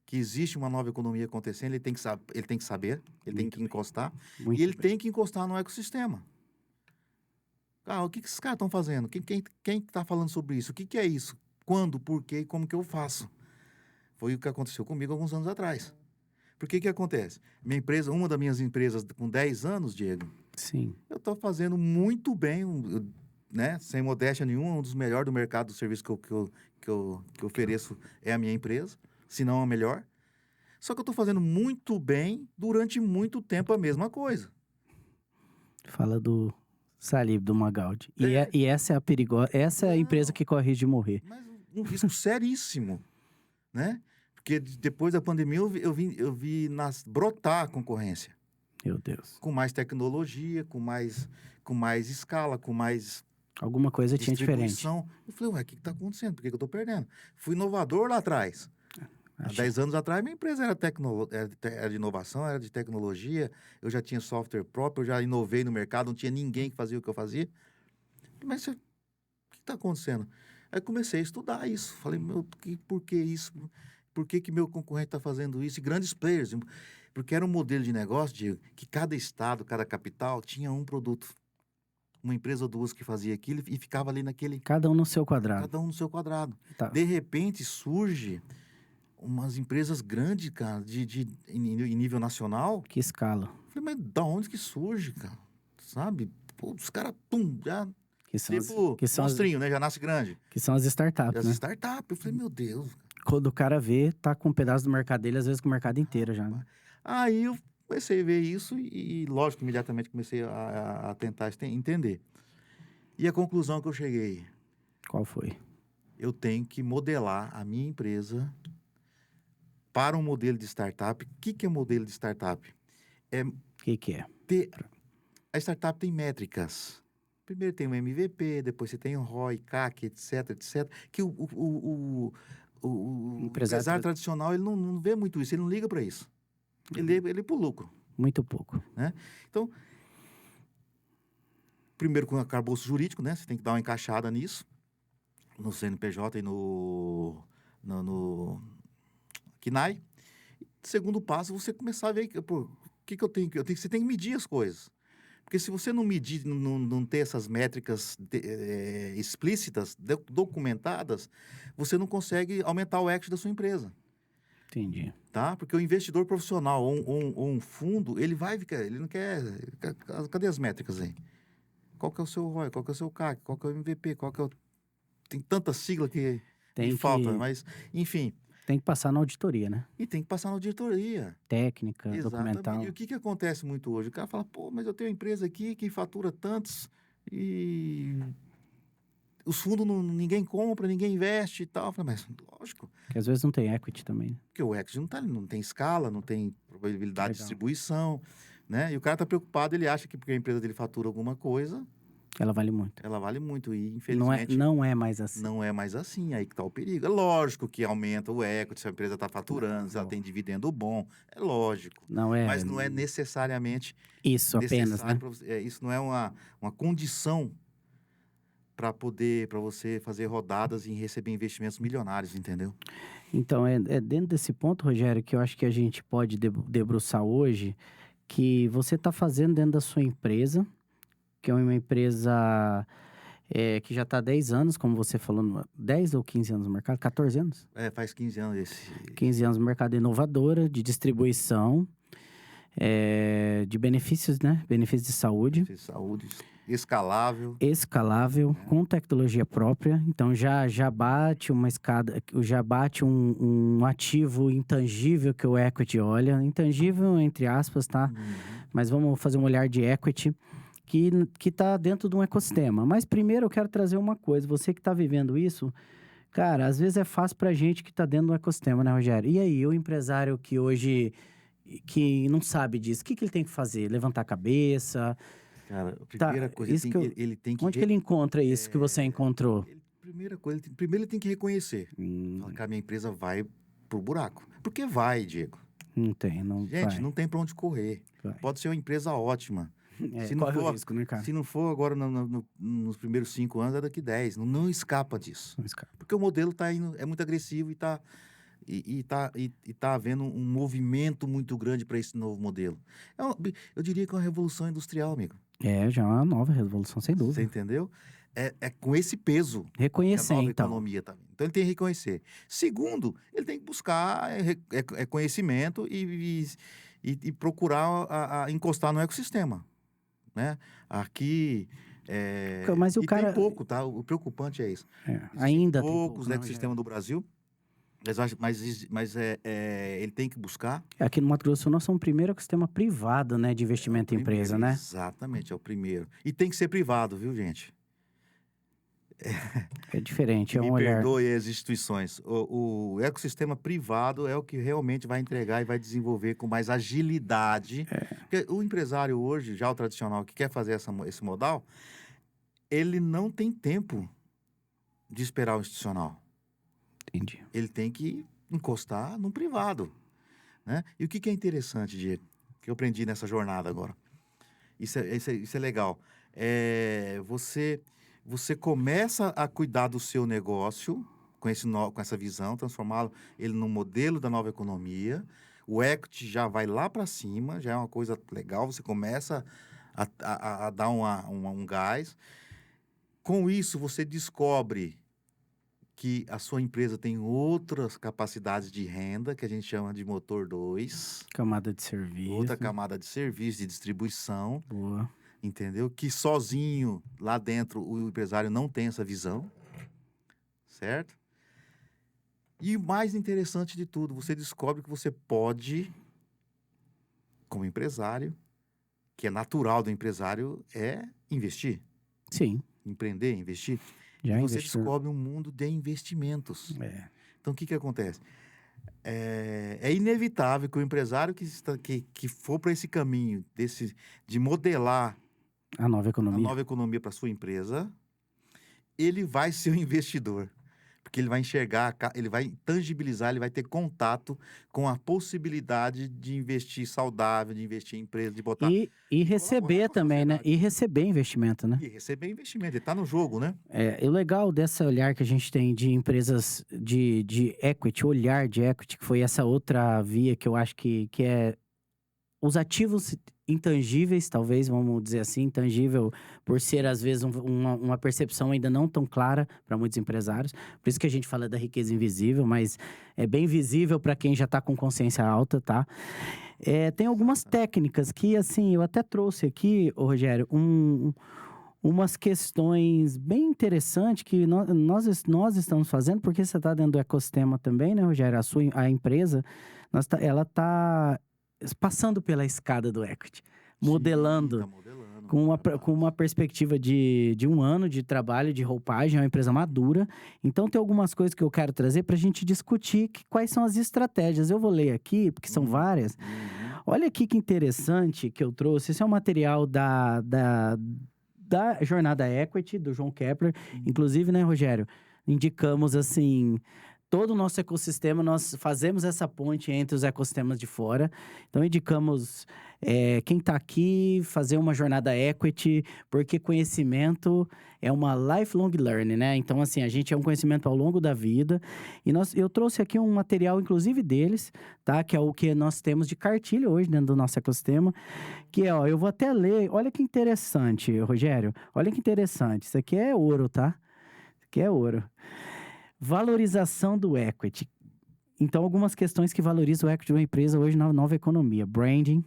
[SPEAKER 2] que existe uma nova economia acontecendo, ele tem que saber, ele tem que encostar, e ele tem que encostar no ecossistema. Ah, o que esses caras estão fazendo? Quem está falando sobre isso? O que é isso? Quando, por quê e como que eu faço? Foi o que aconteceu comigo alguns anos atrás. Por que acontece? Minha empresa, uma das minhas empresas com 10 anos, Diego,
[SPEAKER 1] Sim.
[SPEAKER 2] eu estou fazendo muito bem, né? Sem modéstia nenhuma, um dos melhores do mercado do serviço que eu ofereço é a minha empresa, se não a melhor. Só que eu estou fazendo muito bem durante muito tempo a mesma coisa.
[SPEAKER 1] Fala do Salib, do Magaldi. E essa é a perigosa, essa é a empresa que corre risco de morrer.
[SPEAKER 2] Mas um risco seríssimo, né? Porque depois da pandemia eu vi brotar a concorrência.
[SPEAKER 1] Meu Deus.
[SPEAKER 2] Com mais tecnologia, com mais escala, com mais
[SPEAKER 1] alguma coisa tinha diferente.
[SPEAKER 2] distribuição. Eu falei, ué, o que está acontecendo? Por que eu estou perdendo? Fui inovador lá atrás. Há 10 anos atrás, minha empresa era de inovação, era de tecnologia. Eu já tinha software próprio, eu já inovei no mercado, não tinha ninguém que fazia o que eu fazia. Mas o que está acontecendo? Aí comecei a estudar isso. Falei, por que isso? Por que meu concorrente está fazendo isso? E grandes players. Porque era um modelo de negócio, Diego, que cada estado, cada capital tinha um produto. Uma empresa ou duas que fazia aquilo e ficava ali naquele...
[SPEAKER 1] Cada um no seu quadrado.
[SPEAKER 2] Cada um no seu quadrado.
[SPEAKER 1] Tá.
[SPEAKER 2] De repente surge umas empresas grandes, cara, em nível nacional.
[SPEAKER 1] Que escala.
[SPEAKER 2] Falei, mas da onde que surge, cara? Sabe? Pô, os caras, já...
[SPEAKER 1] Que são
[SPEAKER 2] tipo, monstrinho, né? Já nasce grande.
[SPEAKER 1] Que são as startups, né?
[SPEAKER 2] As startups. Eu falei, meu Deus.
[SPEAKER 1] Quando o cara vê, tá com um pedaço do mercado dele, às vezes com o mercado inteiro já, né?
[SPEAKER 2] Aí eu comecei a ver isso e lógico, imediatamente comecei a tentar entender. E a conclusão que eu cheguei...
[SPEAKER 1] Qual foi?
[SPEAKER 2] Eu tenho que modelar a minha empresa para um modelo de startup, o que é modelo de startup?
[SPEAKER 1] O que é?
[SPEAKER 2] A startup tem métricas. Primeiro tem o MVP, depois você tem o ROI, CAC, etc, etc. Que o empresário tradicional, ele não vê muito isso, ele não liga para isso. Ele é para o lucro.
[SPEAKER 1] Muito pouco.
[SPEAKER 2] Né? Então, primeiro com o arcabouço jurídico, né? Você tem que dar uma encaixada nisso, no CNPJ e no KNAI. Segundo passo, você começar a ver, pô, o que eu tenho? Você tem que medir as coisas. Porque se você não medir, não ter essas métricas explícitas, documentadas, você não consegue aumentar o equity da sua empresa.
[SPEAKER 1] Entendi.
[SPEAKER 2] Tá? Porque o investidor profissional ou um fundo, ele vai ficar, ele não quer... Cadê as métricas aí? Qual que é o seu ROI? Qual que é o seu CAC? Qual que é o MVP? Qual que é o... Tem tanta sigla que falta, mas, enfim...
[SPEAKER 1] Tem que passar na auditoria, né?
[SPEAKER 2] E tem que passar na auditoria.
[SPEAKER 1] Técnica,
[SPEAKER 2] Exatamente.
[SPEAKER 1] documental.
[SPEAKER 2] E o que acontece muito hoje? O cara fala, pô, mas eu tenho uma empresa aqui que fatura tantos e os fundos ninguém compra, ninguém investe e tal. Eu falo, mas lógico.
[SPEAKER 1] Que às vezes não tem equity também.
[SPEAKER 2] Porque o equity não tem escala, não tem probabilidade de distribuição, né? E o cara está preocupado, ele acha que porque a empresa dele fatura alguma coisa...
[SPEAKER 1] Ela vale muito.
[SPEAKER 2] Ela vale muito e, infelizmente...
[SPEAKER 1] Não é mais assim.
[SPEAKER 2] Não é mais assim, aí que está o perigo. É lógico que aumenta o equity, se a empresa está faturando, se ela tem dividendo bom, é lógico.
[SPEAKER 1] Não é...
[SPEAKER 2] Mas não é necessariamente...
[SPEAKER 1] Isso apenas, né?
[SPEAKER 2] Isso não é uma condição para você fazer rodadas e receber investimentos milionários, entendeu?
[SPEAKER 1] Então, é dentro desse ponto, Rogério, que eu acho que a gente pode debruçar hoje, que você está fazendo dentro da sua empresa, que é uma empresa que já está há 10 anos, como você falou, 10 ou 15 anos no mercado? 14 anos?
[SPEAKER 2] Faz 15 anos esse...
[SPEAKER 1] 15 anos no mercado, inovadora, de distribuição, de benefícios, né? Benefícios de saúde.
[SPEAKER 2] Saúde, escalável.
[SPEAKER 1] Escalável, com tecnologia própria. Então, já bate uma escada, já bate um ativo intangível que o equity olha. Intangível, entre aspas, tá? Mas vamos fazer um olhar de equity que tá dentro de um ecossistema. Mas primeiro eu quero trazer uma coisa. Você que tá vivendo isso, cara, às vezes é fácil pra gente que tá dentro do ecossistema, né, Rogério? E aí, o empresário que hoje que não sabe disso, o que ele tem que fazer? Levantar a cabeça?
[SPEAKER 2] Cara, a primeira coisa, ele tem que...
[SPEAKER 1] Onde que ele encontra isso que você encontrou?
[SPEAKER 2] Primeira coisa, primeiro ele tem que reconhecer. Fala que a minha empresa vai pro buraco. Porque vai, Diego.
[SPEAKER 1] Não tem, não
[SPEAKER 2] Gente,
[SPEAKER 1] vai.
[SPEAKER 2] não tem pra onde correr.
[SPEAKER 1] Vai.
[SPEAKER 2] Pode ser uma empresa ótima.
[SPEAKER 1] Se não for, o risco, né, cara?
[SPEAKER 2] Se não for agora nos primeiros 5 anos, é daqui 10. Não escapa disso.
[SPEAKER 1] Não escapa.
[SPEAKER 2] Porque o modelo tá indo, é muito agressivo e tá havendo um movimento muito grande para esse novo modelo. Eu diria que é uma revolução industrial, amigo.
[SPEAKER 1] Já é uma nova revolução, sem dúvida.
[SPEAKER 2] Você entendeu? É com esse peso
[SPEAKER 1] reconhecer,
[SPEAKER 2] que a nova
[SPEAKER 1] então.
[SPEAKER 2] economia tá vindo. Então, ele tem que reconhecer. Segundo, ele tem que buscar conhecimento e procurar encostar no ecossistema. Né? Aqui...
[SPEAKER 1] Mas o cara...
[SPEAKER 2] tem pouco, tá? O preocupante é isso.
[SPEAKER 1] Ainda
[SPEAKER 2] tem poucos
[SPEAKER 1] no
[SPEAKER 2] ecossistema do Brasil. Mas ele tem que buscar.
[SPEAKER 1] Aqui no Mato Grosso nós somos o primeiro ecossistema privado, né, de investimento em empresa, né?
[SPEAKER 2] Exatamente, é o primeiro. E tem que ser privado, viu, gente?
[SPEAKER 1] É diferente, é um olhar...
[SPEAKER 2] Me perdoe as instituições. O ecossistema privado é o que realmente vai entregar e vai desenvolver com mais agilidade. Porque o empresário hoje, já o tradicional, que quer fazer esse modal, ele não tem tempo de esperar o institucional.
[SPEAKER 1] Entendi.
[SPEAKER 2] Ele tem que encostar num privado, né? E o que é interessante, Diego, que eu aprendi nessa jornada agora? Isso é legal. Você começa a cuidar do seu negócio com essa visão, transformá-lo ele num modelo da nova economia. O equity já vai lá para cima, já é uma coisa legal. Você começa a dar um gás. Com isso, você descobre que a sua empresa tem outras capacidades de renda, que a gente chama de motor 2.
[SPEAKER 1] Camada de serviço.
[SPEAKER 2] Outra camada de serviço, de distribuição.
[SPEAKER 1] Boa.
[SPEAKER 2] Entendeu? Que sozinho, lá dentro, o empresário não tem essa visão. Certo? E o mais interessante de tudo, você descobre que você pode, como empresário, que é natural do empresário, é investir.
[SPEAKER 1] Sim.
[SPEAKER 2] Empreender, investir.
[SPEAKER 1] Já
[SPEAKER 2] e você descobre um mundo de investimentos.
[SPEAKER 1] É.
[SPEAKER 2] Então, o que acontece? É inevitável que o empresário que for para esse caminho de modelar
[SPEAKER 1] A nova
[SPEAKER 2] a
[SPEAKER 1] economia.
[SPEAKER 2] nova economia para sua empresa, ele vai ser um investidor, porque ele vai enxergar, ele vai tangibilizar, ele vai ter contato com a possibilidade de investir saudável, de investir em empresa, de botar
[SPEAKER 1] E
[SPEAKER 2] e colaborar
[SPEAKER 1] receber
[SPEAKER 2] com a
[SPEAKER 1] também, né?
[SPEAKER 2] sociedade.
[SPEAKER 1] E receber investimento, né?
[SPEAKER 2] E receber investimento, ele está no jogo, né?
[SPEAKER 1] E o legal desse olhar que a gente tem de empresas de equity, olhar de equity, que foi essa outra via que eu acho que é os ativos intangíveis, talvez, vamos dizer assim, intangível, por ser, às vezes, uma percepção ainda não tão clara para muitos empresários. Por isso que a gente fala da riqueza invisível, mas é bem visível para quem já está com consciência alta, tá? Tem algumas
[SPEAKER 2] Exatamente.
[SPEAKER 1] técnicas que, assim, eu até trouxe aqui, ô Rogério, umas questões bem interessantes que nós estamos fazendo, porque você está dentro do ecossistema também, né, Rogério? A empresa, ela está passando pela escada do equity,
[SPEAKER 2] Sim,
[SPEAKER 1] modelando
[SPEAKER 2] tá modelando,
[SPEAKER 1] com com uma
[SPEAKER 2] massa.
[SPEAKER 1] perspectiva de um ano de trabalho de roupagem, é uma empresa madura. Então, tem algumas coisas que eu quero trazer para a gente discutir quais são as estratégias. Eu vou ler aqui, porque são várias.
[SPEAKER 2] Uhum.
[SPEAKER 1] Olha aqui que interessante que eu trouxe. Esse é um material da Jornada Equity, do João Kepler.
[SPEAKER 2] Hum.
[SPEAKER 1] Inclusive, né, Rogério? Indicamos, assim, todo o nosso ecossistema, nós fazemos essa ponte entre os ecossistemas de fora. Então, indicamos quem está aqui fazer uma jornada equity, porque conhecimento é uma lifelong learning, né? Então, assim, a gente é um conhecimento ao longo da vida. E eu trouxe aqui um material, inclusive deles, tá? Que é o que nós temos de cartilha hoje dentro do nosso ecossistema. Que é, ó, eu vou até ler. Olha que interessante, Rogério. Olha que interessante. Isso aqui é ouro, tá? Isso aqui é ouro. Valorização do equity. Então, algumas questões que valorizam o equity de uma empresa hoje na nova economia. Branding.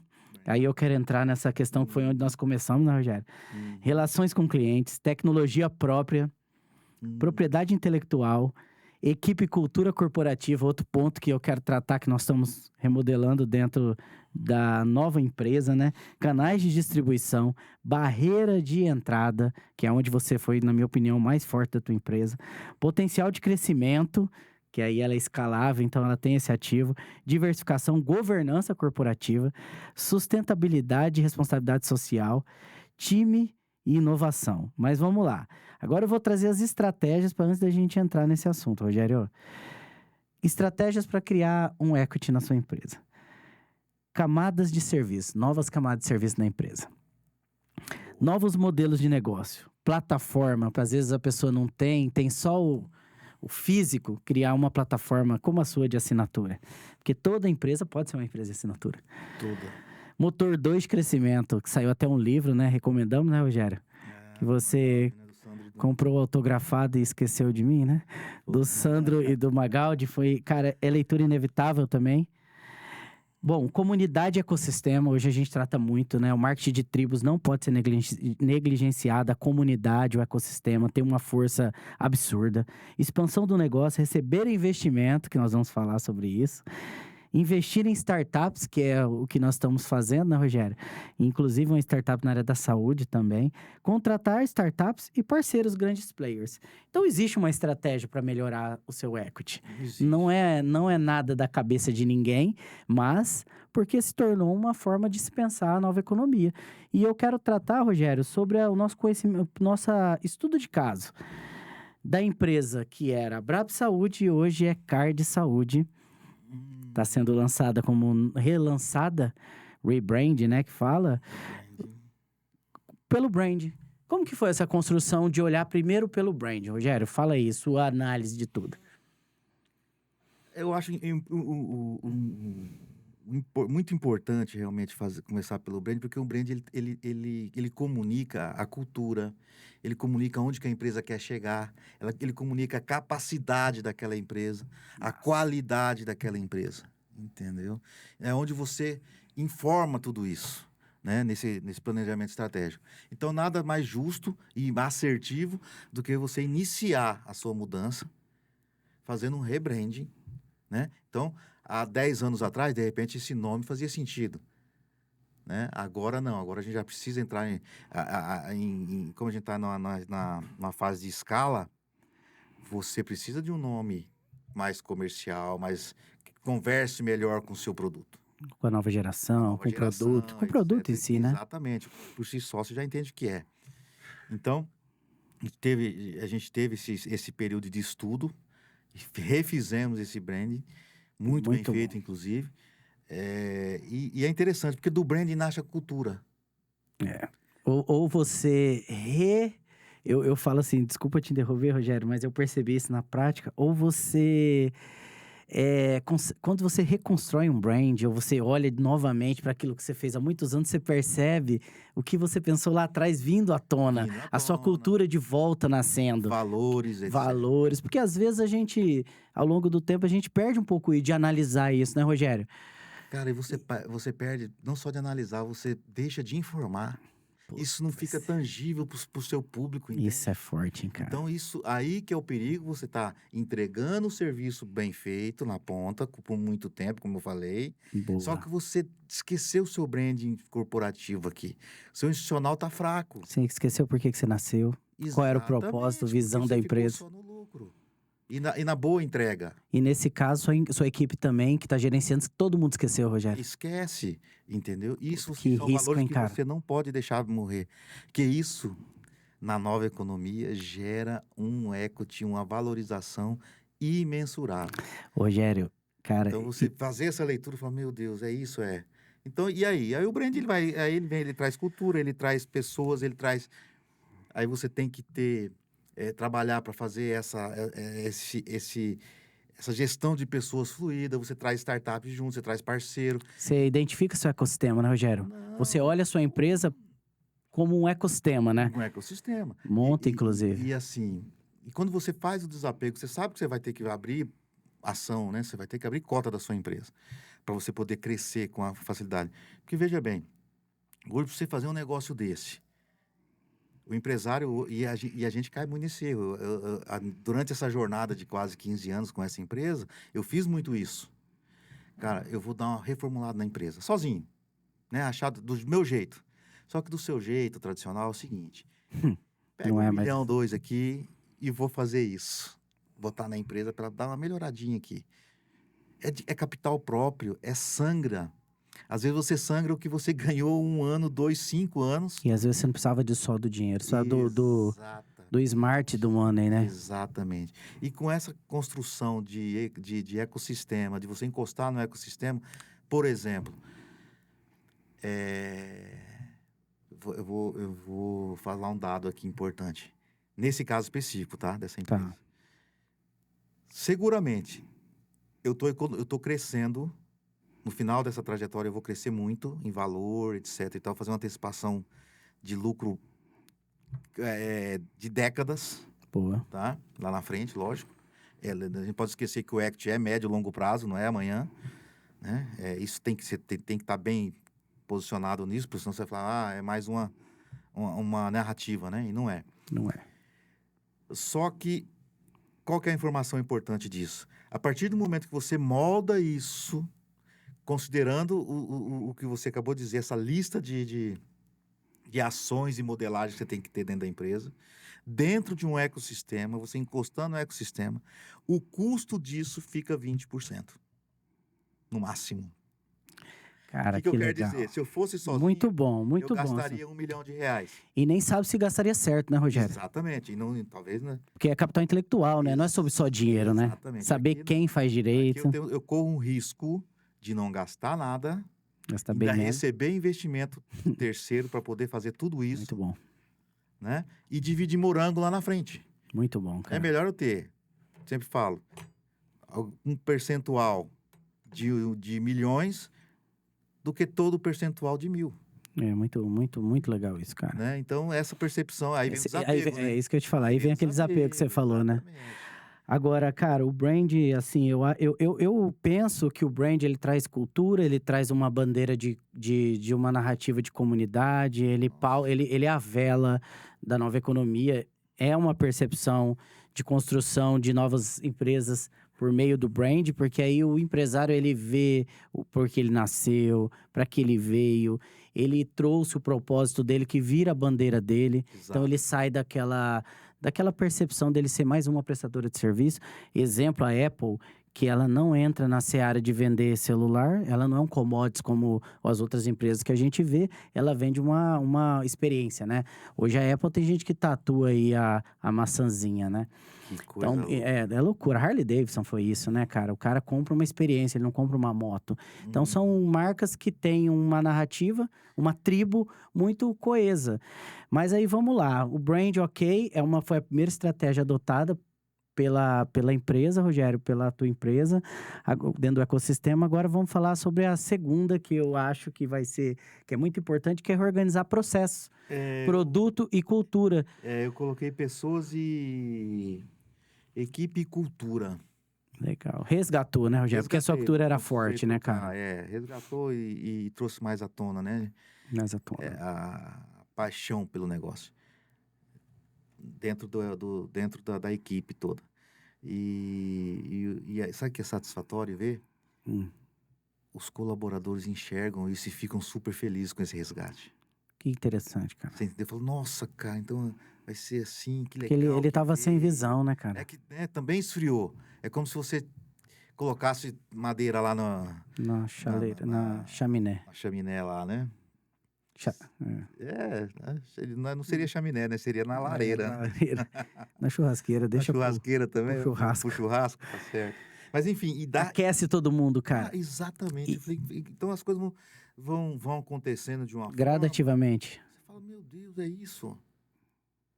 [SPEAKER 1] Aí eu quero entrar nessa questão que foi onde nós começamos, né, Rogério?
[SPEAKER 2] Uhum.
[SPEAKER 1] Relações com clientes, tecnologia própria,
[SPEAKER 2] Hum.
[SPEAKER 1] propriedade intelectual, equipe e cultura corporativa, outro ponto que eu quero tratar, que nós estamos remodelando dentro da nova empresa, né? Canais de distribuição, barreira de entrada, que é onde você foi, na minha opinião, mais forte da tua empresa, potencial de crescimento, que aí ela é escalável, então ela tem esse ativo, diversificação, governança corporativa, sustentabilidade e responsabilidade social, time e inovação. Mas vamos lá. Agora eu vou trazer as estratégias para antes da gente entrar nesse assunto, Rogério. Estratégias para criar um equity na sua empresa. Camadas de serviço, novas camadas de serviço na empresa.
[SPEAKER 2] Boa.
[SPEAKER 1] Novos modelos de negócio. Plataforma, para às vezes a pessoa não tem só o físico, criar uma plataforma como a sua de assinatura. Porque toda empresa pode ser uma empresa de assinatura.
[SPEAKER 2] Toda.
[SPEAKER 1] Motor 2 de crescimento, que saiu até um livro, né? Recomendamos, né, Rogério? Que
[SPEAKER 2] Do
[SPEAKER 1] você
[SPEAKER 2] Magaldi, né? Do Sandro e do...
[SPEAKER 1] comprou autografado e esqueceu de mim, né? Do Sandro e do Magaldi, foi, cara, é leitura inevitável também. Bom, comunidade e ecossistema, hoje a gente trata muito, né? O marketing de tribos não pode ser negligenciado, a comunidade, o ecossistema tem uma força absurda. Expansão do negócio, receber investimento, que nós vamos falar sobre isso. Investir em startups, que é o que nós estamos fazendo, né, Rogério? Inclusive uma startup na área da saúde também. Contratar startups e parceiros grandes players. Então, existe uma estratégia para melhorar o seu equity. Não
[SPEAKER 2] Existe.
[SPEAKER 1] não é nada da cabeça de ninguém, mas porque se tornou uma forma de se pensar a nova economia. E eu quero tratar, Rogério, sobre o nosso conhecimento, nosso estudo de caso da empresa que era Brab Saúde e hoje é Card Saúde. Está sendo lançada como relançada, rebrand, né, que fala,
[SPEAKER 2] Rebranding.
[SPEAKER 1] pelo brand. Como que foi essa construção de olhar primeiro pelo brand, Rogério? Fala aí, sua análise de tudo.
[SPEAKER 2] Eu acho muito importante realmente começar pelo brand, porque o brand ele comunica a cultura, ele comunica onde que a empresa quer chegar, ele comunica a capacidade daquela empresa, a qualidade daquela empresa, entendeu? É onde você informa tudo isso, né? Nesse planejamento estratégico. Então, nada mais justo e assertivo do que você iniciar a sua mudança fazendo um rebranding, né? Então, há 10 anos atrás, de repente, esse nome fazia sentido, né? Agora não, agora a gente já precisa entrar como a gente está na fase de escala, você precisa de um nome mais comercial, mais converse melhor com o seu produto.
[SPEAKER 1] Com a nova geração,
[SPEAKER 2] Nova
[SPEAKER 1] com o
[SPEAKER 2] geração,
[SPEAKER 1] produto. Com o produto em
[SPEAKER 2] etc.
[SPEAKER 1] si, né?
[SPEAKER 2] Exatamente. Por si só, você já entende o que é. Então, a gente teve esse período de estudo, refizemos esse branding, muito bem
[SPEAKER 1] Muito
[SPEAKER 2] feito,
[SPEAKER 1] bom.
[SPEAKER 2] inclusive. E é interessante, porque do branding nasce a cultura.
[SPEAKER 1] Ou você eu falo assim, desculpa te interromper, Rogério, mas eu percebi isso na prática. Ou você quando você reconstrói um brand, ou você olha novamente para aquilo que você fez há muitos anos, você percebe o que você pensou lá atrás vindo à tona,
[SPEAKER 2] Vindo à
[SPEAKER 1] a sua
[SPEAKER 2] tona,
[SPEAKER 1] cultura de volta nascendo,
[SPEAKER 2] valores, etc.
[SPEAKER 1] valores. Porque às vezes a gente, ao longo do tempo, a gente perde um pouco de analisar isso, né, Rogério?
[SPEAKER 2] Cara, e você perde não só de analisar, você deixa de informar. Isso não fica
[SPEAKER 1] Putz,
[SPEAKER 2] tangível pro seu público, entende?
[SPEAKER 1] isso é forte, hein, cara?
[SPEAKER 2] Então, isso aí que é o perigo, você tá entregando o serviço bem feito na ponta, por muito tempo, como eu falei, só
[SPEAKER 1] Boa.
[SPEAKER 2] que você esqueceu o seu branding corporativo aqui. Seu institucional tá fraco.
[SPEAKER 1] Você esqueceu por que que você nasceu? Qual era o propósito,
[SPEAKER 2] Exatamente, porque
[SPEAKER 1] visão da
[SPEAKER 2] você ficou
[SPEAKER 1] empresa?
[SPEAKER 2] só no lucro. E na boa entrega.
[SPEAKER 1] E nesse caso, sua equipe também, que tá gerenciando, todo mundo esqueceu, Rogério.
[SPEAKER 2] Esquece, entendeu? Isso
[SPEAKER 1] Que
[SPEAKER 2] são
[SPEAKER 1] risco,
[SPEAKER 2] valores
[SPEAKER 1] hein,
[SPEAKER 2] que
[SPEAKER 1] cara?
[SPEAKER 2] você não pode deixar morrer. Que isso, na nova economia, gera um equity, uma valorização imensurável.
[SPEAKER 1] Rogério, cara,
[SPEAKER 2] Então, você fazer essa leitura e falar, meu Deus, é isso, é. Então, e aí? Aí o brand, ele traz cultura, ele traz pessoas, ele traz... Aí você tem que trabalhar para fazer essa gestão de pessoas fluida, você traz startup junto, você traz parceiro.
[SPEAKER 1] você identifica seu ecossistema, né, Rogério? Você
[SPEAKER 2] Não,
[SPEAKER 1] olha a sua empresa como um ecossistema, né?
[SPEAKER 2] um ecossistema.
[SPEAKER 1] Monta, inclusive.
[SPEAKER 2] E assim, e quando você faz o desapego, você sabe que você vai ter que abrir ação, né? Você vai ter que abrir cota da sua empresa para você poder crescer com a facilidade. Porque veja bem, hoje pra você fazer um negócio desse, o empresário, e a gente cai muito nesse erro. Durante essa jornada de quase 15 anos com essa empresa, eu fiz muito isso. Cara, eu vou dar uma reformulada na empresa, sozinho, né? Achado do meu jeito. Só que do seu jeito tradicional é o seguinte: pega
[SPEAKER 1] Não é
[SPEAKER 2] 1
[SPEAKER 1] mais.
[SPEAKER 2] milhão, 2 aqui e vou fazer isso. Botar na empresa para dar uma melhoradinha aqui. É capital próprio, é sangra. Às vezes você sangra o que você ganhou 1 ano, 2, 5 anos.
[SPEAKER 1] E às vezes você não precisava só do dinheiro, precisava
[SPEAKER 2] Exatamente.
[SPEAKER 1] do smart do money, né?
[SPEAKER 2] Exatamente. E com essa construção de ecossistema, de você encostar no ecossistema, por exemplo, eu vou falar um dado aqui importante. Nesse caso específico, tá? Dessa empresa.
[SPEAKER 1] Tá.
[SPEAKER 2] Seguramente, eu tô crescendo. No final dessa trajetória, eu vou crescer muito em valor, etc. e tal, fazer uma antecipação de lucro de décadas,
[SPEAKER 1] Boa.
[SPEAKER 2] tá? Lá na frente, lógico. A gente pode esquecer que o equity é médio e longo prazo, não é amanhã, né? Isso tem que estar bem posicionado nisso, porque senão você vai falar, é mais uma narrativa, né? E não é.
[SPEAKER 1] Não é.
[SPEAKER 2] Só que, qual que é a informação importante disso? A partir do momento que você molda isso, considerando o que você acabou de dizer, essa lista de ações e modelagens que você tem que ter dentro da empresa, dentro de um ecossistema, você encostando no ecossistema, o custo disso fica 20%, no máximo.
[SPEAKER 1] Cara,
[SPEAKER 2] O que eu quero
[SPEAKER 1] legal.
[SPEAKER 2] dizer? Se eu fosse sozinho,
[SPEAKER 1] Muito bom, muito
[SPEAKER 2] eu
[SPEAKER 1] bom.
[SPEAKER 2] gastaria R$1 milhão.
[SPEAKER 1] E nem sabe se gastaria certo, né, Rogério?
[SPEAKER 2] Exatamente. E não, talvez, né?
[SPEAKER 1] Porque é capital intelectual, né? Não é sobre só dinheiro, né?
[SPEAKER 2] Exatamente.
[SPEAKER 1] Saber
[SPEAKER 2] Aqui,
[SPEAKER 1] quem faz
[SPEAKER 2] aqui
[SPEAKER 1] direito,
[SPEAKER 2] eu corro um risco de não gastar nada,
[SPEAKER 1] gastar
[SPEAKER 2] ainda
[SPEAKER 1] bem menos.
[SPEAKER 2] receber investimento terceiro para poder fazer tudo isso,
[SPEAKER 1] Muito bom,
[SPEAKER 2] né? E dividir morango lá na frente.
[SPEAKER 1] muito bom,
[SPEAKER 2] É
[SPEAKER 1] cara.
[SPEAKER 2] melhor eu ter, sempre falo, um percentual de milhões do que todo o percentual de 1.000,
[SPEAKER 1] É muito, muito, muito legal isso, cara.
[SPEAKER 2] né? Então, essa percepção, aí vem o
[SPEAKER 1] Aí
[SPEAKER 2] desapego,
[SPEAKER 1] é
[SPEAKER 2] né?
[SPEAKER 1] isso que eu ia te falar. Aí vem aquele desapego que você falou, né?
[SPEAKER 2] Exatamente.
[SPEAKER 1] Agora, cara, o brand, assim, eu penso que o brand, ele traz cultura, ele traz uma bandeira de uma narrativa de comunidade, ele é a vela da nova economia, é uma percepção de construção de novas empresas por meio do brand, porque aí o empresário, ele vê o porquê ele nasceu, para que ele veio, ele trouxe o propósito dele, que vira a bandeira dele. Então,
[SPEAKER 2] Exato.
[SPEAKER 1] ele sai daquela percepção dele ser mais uma prestadora de serviço. Exemplo, a Apple, que ela não entra na seara de vender celular, ela não é um commodities como as outras empresas que a gente vê, ela vende uma experiência, né? Hoje a Apple tem gente que tatua aí a maçãzinha, né?
[SPEAKER 2] Que coisa
[SPEAKER 1] Então,
[SPEAKER 2] louca.
[SPEAKER 1] é loucura. Harley Davidson foi isso, né, cara? O cara compra uma experiência, ele não compra uma moto. Então, são marcas que têm uma narrativa, uma tribo muito coesa. Mas aí, vamos lá. O brand, ok, foi a primeira estratégia adotada pela empresa, Rogério, pela tua empresa, dentro do ecossistema. Agora vamos falar sobre a segunda, que eu acho que que é muito importante, que é reorganizar processos, produto e cultura.
[SPEAKER 2] Eu coloquei pessoas e equipe e cultura.
[SPEAKER 1] Legal. Resgatou, né, Rogério? Porque a sua cultura era forte, né, cara?
[SPEAKER 2] Resgatou e trouxe mais à tona, né?
[SPEAKER 1] Mais à tona.
[SPEAKER 2] A paixão pelo negócio. Dentro da equipe toda. E sabe o que é satisfatório ver? Os colaboradores enxergam isso e ficam super felizes com esse resgate.
[SPEAKER 1] Que interessante, cara.
[SPEAKER 2] Você entendeu? Falou, nossa, cara, então vai ser assim, que
[SPEAKER 1] Porque
[SPEAKER 2] legal.
[SPEAKER 1] ele tava sem visão, né, cara?
[SPEAKER 2] É que também esfriou. É como se você colocasse madeira lá
[SPEAKER 1] Na chaleira, na chaminé.
[SPEAKER 2] na chaminé lá, né?
[SPEAKER 1] É.
[SPEAKER 2] Não seria chaminé, né? Seria na lareira.
[SPEAKER 1] Na lareira. Na churrasqueira, deixa
[SPEAKER 2] Na churrasqueira também.
[SPEAKER 1] pro churrasco.
[SPEAKER 2] Pro churrasco, tá certo. Mas enfim,
[SPEAKER 1] Aquece todo mundo, cara.
[SPEAKER 2] Exatamente. Eu falei, então as coisas vão acontecendo de uma
[SPEAKER 1] gradativamente.
[SPEAKER 2] forma. Você fala, meu Deus, é isso.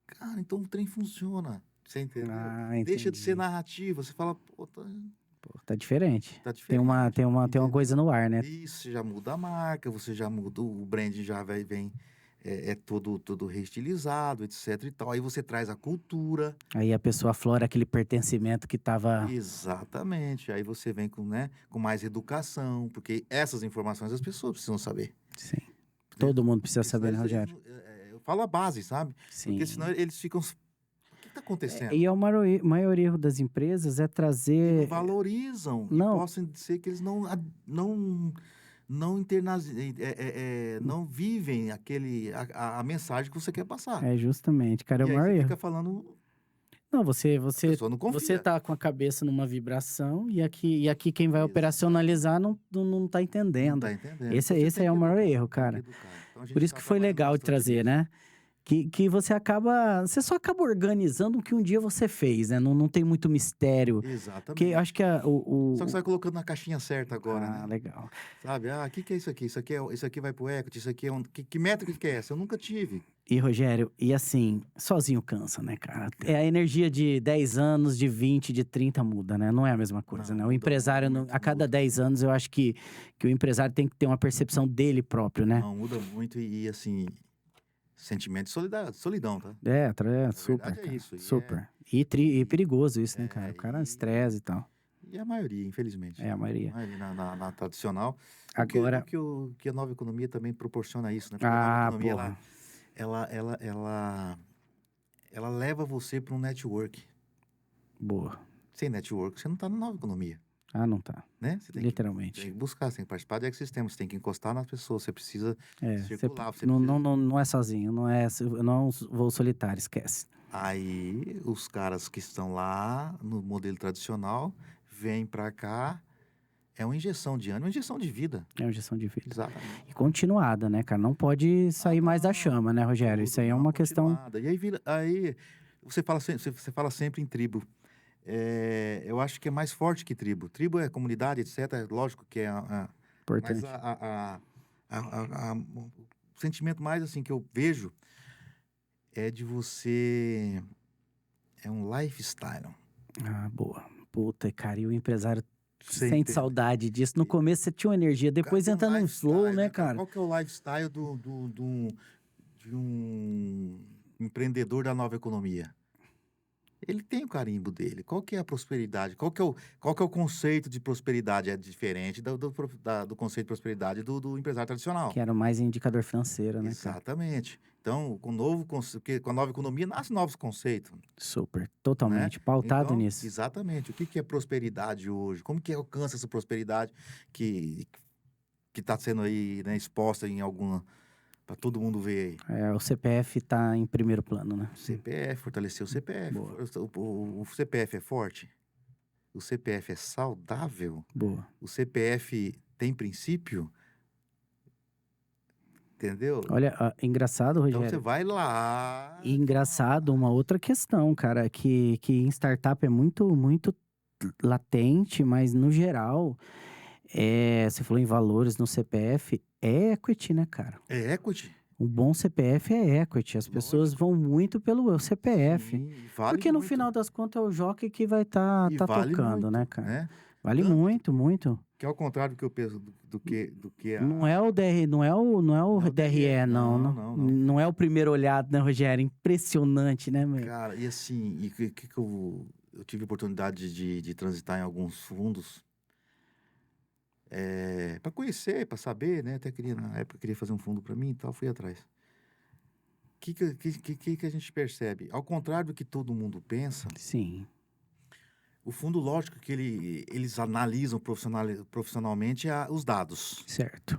[SPEAKER 2] Cara, então o trem funciona. Você entendeu? Deixa de ser narrativa. Você fala, pô,
[SPEAKER 1] tá diferente.
[SPEAKER 2] Tá diferente.
[SPEAKER 1] Tem uma coisa no ar, né?
[SPEAKER 2] Isso, já muda a marca, você já muda, o brand já vem todo reestilizado, etc e tal. Aí você traz a cultura.
[SPEAKER 1] Aí a pessoa aflora aquele pertencimento que tava...
[SPEAKER 2] Exatamente. Aí você vem com mais educação, porque essas informações as pessoas precisam saber.
[SPEAKER 1] Sim. Todo mundo precisa saber, né,
[SPEAKER 2] Senão
[SPEAKER 1] Rogério?
[SPEAKER 2] eu falo a base, sabe?
[SPEAKER 1] Sim.
[SPEAKER 2] Porque senão eles ficam... O que está acontecendo?
[SPEAKER 1] E o maior erro das empresas é trazer...
[SPEAKER 2] Não valorizam.
[SPEAKER 1] Não.
[SPEAKER 2] E possam dizer que eles não vivem a mensagem que você quer passar.
[SPEAKER 1] É justamente, cara, é o
[SPEAKER 2] E aí
[SPEAKER 1] maior
[SPEAKER 2] você
[SPEAKER 1] erro.
[SPEAKER 2] fica falando...
[SPEAKER 1] Não,
[SPEAKER 2] A pessoa não confia.
[SPEAKER 1] você tá com a cabeça numa vibração e aqui quem vai operacionalizar não tá entendendo.
[SPEAKER 2] Não tá entendendo.
[SPEAKER 1] Esse
[SPEAKER 2] Então,
[SPEAKER 1] esse
[SPEAKER 2] você
[SPEAKER 1] aí é
[SPEAKER 2] tem
[SPEAKER 1] o
[SPEAKER 2] que
[SPEAKER 1] maior
[SPEAKER 2] educar,
[SPEAKER 1] erro,
[SPEAKER 2] tem que
[SPEAKER 1] cara.
[SPEAKER 2] educar. Então, a gente
[SPEAKER 1] Por isso
[SPEAKER 2] tá
[SPEAKER 1] que foi
[SPEAKER 2] trabalhando
[SPEAKER 1] legal de
[SPEAKER 2] bastante
[SPEAKER 1] trazer,
[SPEAKER 2] nisso.
[SPEAKER 1] né? Que você só acaba organizando o que um dia você fez, né? Não tem muito mistério. Porque
[SPEAKER 2] Exatamente.
[SPEAKER 1] acho que
[SPEAKER 2] Só que você vai colocando na caixinha certa agora,
[SPEAKER 1] Ah,
[SPEAKER 2] né?
[SPEAKER 1] legal.
[SPEAKER 2] Sabe? O que é isso aqui? Isso aqui vai pro equity, isso aqui é que métrica que é essa? Eu nunca tive.
[SPEAKER 1] E, Rogério, e assim, sozinho cansa, né, cara? É a energia de 10 anos, de 20, de 30 muda, né? Não é a mesma coisa,
[SPEAKER 2] Não,
[SPEAKER 1] né? O
[SPEAKER 2] muda
[SPEAKER 1] empresário,
[SPEAKER 2] muito,
[SPEAKER 1] a cada
[SPEAKER 2] muda.
[SPEAKER 1] 10 anos, eu acho que o empresário tem que ter uma percepção dele próprio, né?
[SPEAKER 2] Não, muda muito assim, sentimento de solidão, tá?
[SPEAKER 1] Super,
[SPEAKER 2] verdade é
[SPEAKER 1] cara.
[SPEAKER 2] isso,
[SPEAKER 1] Super. E perigoso isso, né, cara? O cara estressa e tal.
[SPEAKER 2] E a maioria, infelizmente.
[SPEAKER 1] É, a maioria.
[SPEAKER 2] Na tradicional.
[SPEAKER 1] Agora...
[SPEAKER 2] Que a nova economia também proporciona isso, né? Porque a nova economia,
[SPEAKER 1] porra.
[SPEAKER 2] ela leva você para um network.
[SPEAKER 1] Boa.
[SPEAKER 2] Sem network, você não está na nova economia.
[SPEAKER 1] Ah, não tá.
[SPEAKER 2] Né? Você tem
[SPEAKER 1] Literalmente.
[SPEAKER 2] tem que buscar, você tem que participar do ecossistema, você tem que encostar nas pessoas, você precisa circular.
[SPEAKER 1] Não é sozinho, não é um voo solitário, esquece.
[SPEAKER 2] Aí, os caras que estão lá no modelo tradicional, vêm para cá, é uma injeção de ânimo, uma injeção de vida.
[SPEAKER 1] É uma injeção de vida.
[SPEAKER 2] Exatamente.
[SPEAKER 1] E continuada, né, cara? Não pode sair mais da chama, né, Rogério? Isso aí é uma questão...
[SPEAKER 2] E aí você fala sempre em tribo. Eu acho que é mais forte que tribo. Tribo é comunidade, etc. Lógico que é
[SPEAKER 1] Importante.
[SPEAKER 2] Mas o sentimento mais assim que eu vejo é de você... É um lifestyle.
[SPEAKER 1] Ah, boa. Puta, cara, e o empresário
[SPEAKER 2] Você
[SPEAKER 1] sente
[SPEAKER 2] entende?
[SPEAKER 1] saudade disso. No começo você tinha uma energia, depois
[SPEAKER 2] Cara, tem
[SPEAKER 1] entra num flow, né, cara?
[SPEAKER 2] Qual que é o lifestyle de um empreendedor da nova economia? Ele tem o carimbo dele. Qual que é a prosperidade? Qual que é o conceito de prosperidade? É diferente do conceito de prosperidade do empresário tradicional.
[SPEAKER 1] Que era mais indicador financeiro, né, cara?
[SPEAKER 2] Exatamente. Então, com a nova economia, nascem novos conceitos.
[SPEAKER 1] Super, totalmente,
[SPEAKER 2] Né?
[SPEAKER 1] pautado
[SPEAKER 2] Então,
[SPEAKER 1] nisso.
[SPEAKER 2] Exatamente. O que é prosperidade hoje? Como que alcança essa prosperidade que está sendo aí, né, exposta em alguma... para todo mundo ver aí.
[SPEAKER 1] O CPF tá em primeiro plano, né?
[SPEAKER 2] CPF, fortalecer o CPF.
[SPEAKER 1] Boa.
[SPEAKER 2] O CPF é forte? O CPF é saudável?
[SPEAKER 1] Boa.
[SPEAKER 2] O CPF tem princípio? Entendeu?
[SPEAKER 1] Olha, engraçado,
[SPEAKER 2] Então você
[SPEAKER 1] Rogério.
[SPEAKER 2] vai lá.
[SPEAKER 1] E engraçado, uma outra questão, cara, que em startup é muito latente, mas no geral, você falou em valores no CPF, é equity, né, cara?
[SPEAKER 2] É equity?
[SPEAKER 1] Um bom CPF é equity. As pessoas
[SPEAKER 2] Lógico.
[SPEAKER 1] vão muito pelo CPF.
[SPEAKER 2] Sim, e vale
[SPEAKER 1] Porque no
[SPEAKER 2] muito.
[SPEAKER 1] final das contas é o jockey que vai tá,
[SPEAKER 2] E
[SPEAKER 1] tá
[SPEAKER 2] vale
[SPEAKER 1] tocando, né,
[SPEAKER 2] muito,
[SPEAKER 1] cara?
[SPEAKER 2] né?
[SPEAKER 1] Vale
[SPEAKER 2] Tanto
[SPEAKER 1] muito, muito.
[SPEAKER 2] que ao contrário do que eu penso do que
[SPEAKER 1] Não é o DR, não é o
[SPEAKER 2] não é o DRE.
[SPEAKER 1] DRE, não,
[SPEAKER 2] Não,
[SPEAKER 1] não.
[SPEAKER 2] não, não.
[SPEAKER 1] Não é o primeiro olhado, né, Rogério? Impressionante, né, meu?
[SPEAKER 2] Cara, e assim, e que eu tive a oportunidade de transitar em alguns fundos para conhecer, para saber, né? Até queria, na época, queria fazer um fundo para mim e tal, fui atrás. O que a gente percebe? Ao contrário do que todo mundo pensa,
[SPEAKER 1] Sim,
[SPEAKER 2] o fundo, lógico que eles analisam profissionalmente os dados,
[SPEAKER 1] certo.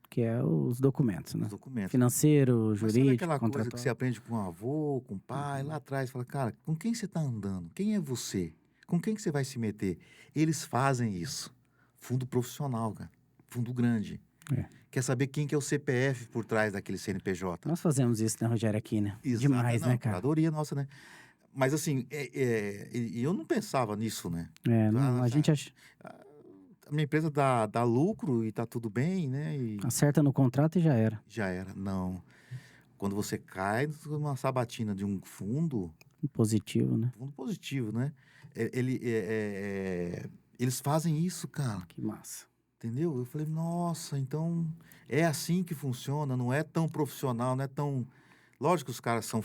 [SPEAKER 1] Que é os documentos,
[SPEAKER 2] os
[SPEAKER 1] né?
[SPEAKER 2] documentos.
[SPEAKER 1] Financeiro,
[SPEAKER 2] Mas sabe
[SPEAKER 1] jurídico,
[SPEAKER 2] aquela coisa que você
[SPEAKER 1] contratual.
[SPEAKER 2] aprende com o avô, com o pai, lá atrás, fala, cara, com quem você está andando? Quem é você? Com quem que você vai se meter? Eles fazem isso. Fundo profissional, cara. Fundo grande.
[SPEAKER 1] É.
[SPEAKER 2] Quer saber quem que é o CPF por trás daquele CNPJ?
[SPEAKER 1] Nós fazemos isso, né, Rogério, aqui, né?
[SPEAKER 2] Exato.
[SPEAKER 1] Demais,
[SPEAKER 2] Não,
[SPEAKER 1] né, cara?
[SPEAKER 2] curadoria nossa, né? Mas assim, e eu não pensava nisso, né?
[SPEAKER 1] Não, a gente
[SPEAKER 2] A minha empresa dá lucro e tá tudo bem, né? E
[SPEAKER 1] acerta no contrato e já era.
[SPEAKER 2] já era. Não. Quando você cai numa sabatina de um fundo,
[SPEAKER 1] Positivo, né?
[SPEAKER 2] fundo positivo, né? Eles fazem isso, cara.
[SPEAKER 1] Que massa.
[SPEAKER 2] Entendeu? Eu falei, nossa, então é assim que funciona, não é tão profissional, não é tão. Lógico que os caras são,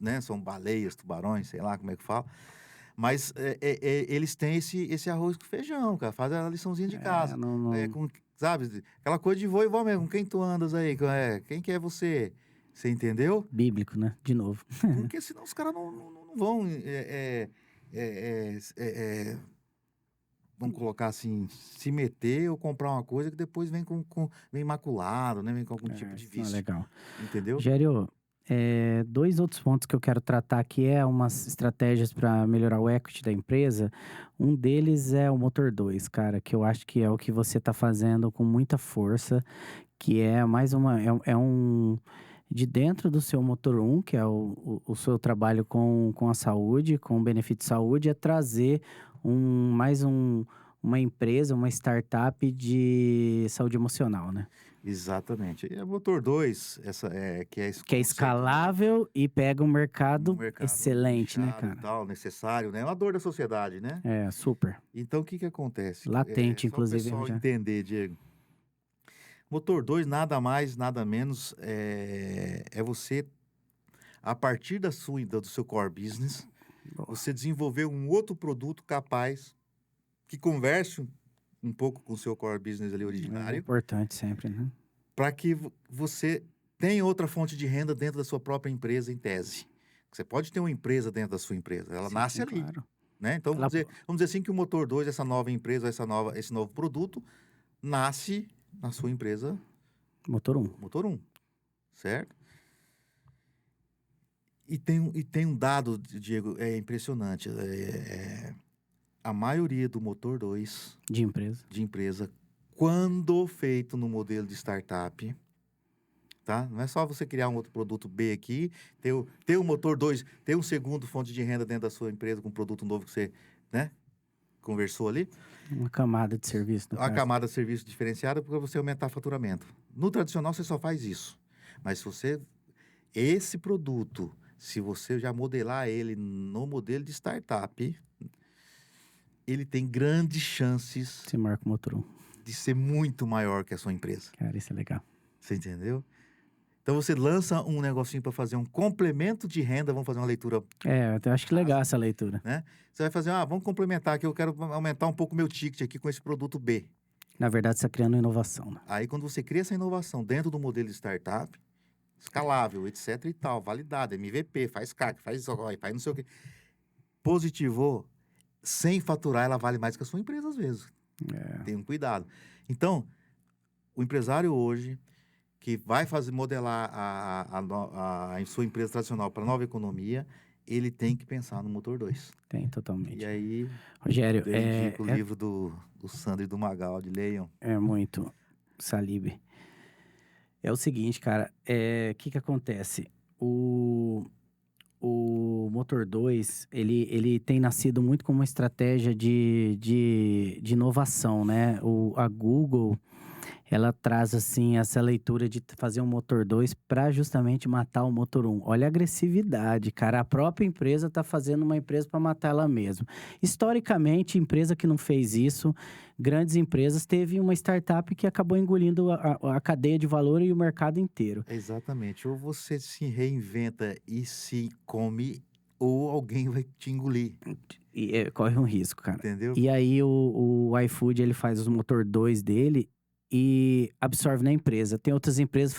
[SPEAKER 2] né, são baleias, tubarões, sei lá como é que fala. Mas eles têm esse arroz com feijão, cara. Faz a liçãozinha de casa.
[SPEAKER 1] Não.
[SPEAKER 2] Sabe? Aquela coisa de vô e vó mesmo. Com quem tu andas aí? Quem que é você? Você entendeu?
[SPEAKER 1] Bíblico, né? De novo.
[SPEAKER 2] Porque senão os caras não vão. Vamos colocar assim, se meter ou comprar uma coisa que depois vem maculado, né? Vem com algum tipo de
[SPEAKER 1] Isso não é
[SPEAKER 2] vício.
[SPEAKER 1] legal.
[SPEAKER 2] Entendeu?
[SPEAKER 1] Gério, dois outros pontos que eu quero tratar aqui é umas estratégias para melhorar o equity da empresa. Um deles é o Motor 2, cara, que eu acho que é o que você está fazendo com muita força, que é mais uma, é um de dentro do seu Motor 1, que é o seu trabalho com a saúde, com o benefício de saúde, é trazer uma empresa, uma startup de saúde emocional, né?
[SPEAKER 2] Exatamente. E a Motor 2, que é esse
[SPEAKER 1] Que é
[SPEAKER 2] conceito, né?
[SPEAKER 1] escalável e pega um
[SPEAKER 2] Um
[SPEAKER 1] mercado
[SPEAKER 2] mercado
[SPEAKER 1] excelente, né,
[SPEAKER 2] nichado e
[SPEAKER 1] cara?
[SPEAKER 2] tal, necessário, né? É uma dor da sociedade, né?
[SPEAKER 1] É, super.
[SPEAKER 2] Então, o que que acontece?
[SPEAKER 1] Latente,
[SPEAKER 2] Só o
[SPEAKER 1] inclusive,
[SPEAKER 2] pessoal
[SPEAKER 1] já.
[SPEAKER 2] entender, Diego. Motor 2 nada mais, nada menos, é você, a partir do seu core business,
[SPEAKER 1] Boa.
[SPEAKER 2] você desenvolver um outro produto capaz que converse um pouco com o seu core business ali
[SPEAKER 1] É
[SPEAKER 2] originário,
[SPEAKER 1] importante sempre, né?
[SPEAKER 2] para que você tenha outra fonte de renda dentro da sua própria empresa, em tese. Você pode ter uma empresa dentro da sua empresa, ela
[SPEAKER 1] Sim,
[SPEAKER 2] nasce ali,
[SPEAKER 1] claro.
[SPEAKER 2] né? Então,
[SPEAKER 1] Ela,
[SPEAKER 2] vamos dizer assim que o Motor 2, essa nova empresa, esse novo produto, nasce na sua empresa
[SPEAKER 1] motor 1.
[SPEAKER 2] Motor 1, certo? E tem um dado, Diego, impressionante. A maioria do Motor 2
[SPEAKER 1] De empresa.
[SPEAKER 2] de empresa, quando feito no modelo de startup, tá? Não é só você criar um outro produto B aqui, ter o Motor 2, ter um segundo fonte de renda dentro da sua empresa com um produto novo que você, né, conversou ali.
[SPEAKER 1] Uma camada de serviço, no
[SPEAKER 2] Uma
[SPEAKER 1] caso.
[SPEAKER 2] camada de serviço diferenciada para você aumentar faturamento. No tradicional, você só faz isso. Mas se você... Esse produto, se você já modelar ele no modelo de startup, ele tem grandes chances
[SPEAKER 1] Você marca o motor 1.
[SPEAKER 2] de ser muito maior que a sua empresa.
[SPEAKER 1] Cara, isso é legal.
[SPEAKER 2] Você entendeu? Então você lança um negocinho para fazer um complemento de renda, vamos fazer uma leitura,
[SPEAKER 1] Eu acho que legal essa leitura.
[SPEAKER 2] né? Você vai fazer, vamos complementar aqui, eu quero aumentar um pouco o meu ticket aqui com esse produto B.
[SPEAKER 1] Na verdade, você está criando inovação, né?
[SPEAKER 2] Aí quando você cria essa inovação dentro do modelo de startup, escalável, etc e tal, validado, MVP, faz CAC, faz ROI, faz não sei o quê. Positivou, sem faturar, ela vale mais que a sua empresa às vezes. Tenha um cuidado. Então, o empresário hoje que vai modelar a sua empresa tradicional para a nova economia, ele tem que pensar no motor 2.
[SPEAKER 1] Tem,
[SPEAKER 2] E
[SPEAKER 1] totalmente.
[SPEAKER 2] aí,
[SPEAKER 1] Rogério,
[SPEAKER 2] eu indico o livro do Sandro e do Magaldi, leiam.
[SPEAKER 1] é muito salibe. É o seguinte, cara, que acontece? O Motor 2, ele tem nascido muito como uma estratégia de inovação, né? A Google, ela traz, assim, essa leitura de fazer um Motor 2 para justamente matar o Motor 1. Olha a agressividade, cara. A própria empresa está fazendo uma empresa para matar ela mesma. Historicamente, empresa que não fez isso, grandes empresas, teve uma startup que acabou engolindo a cadeia de valor e o mercado inteiro.
[SPEAKER 2] Exatamente. Ou você se reinventa e se come, ou alguém vai te engolir,
[SPEAKER 1] E corre um risco, cara.
[SPEAKER 2] entendeu?
[SPEAKER 1] E aí o iFood, ele faz os motor 2 dele e absorve na empresa. Tem outras empresas que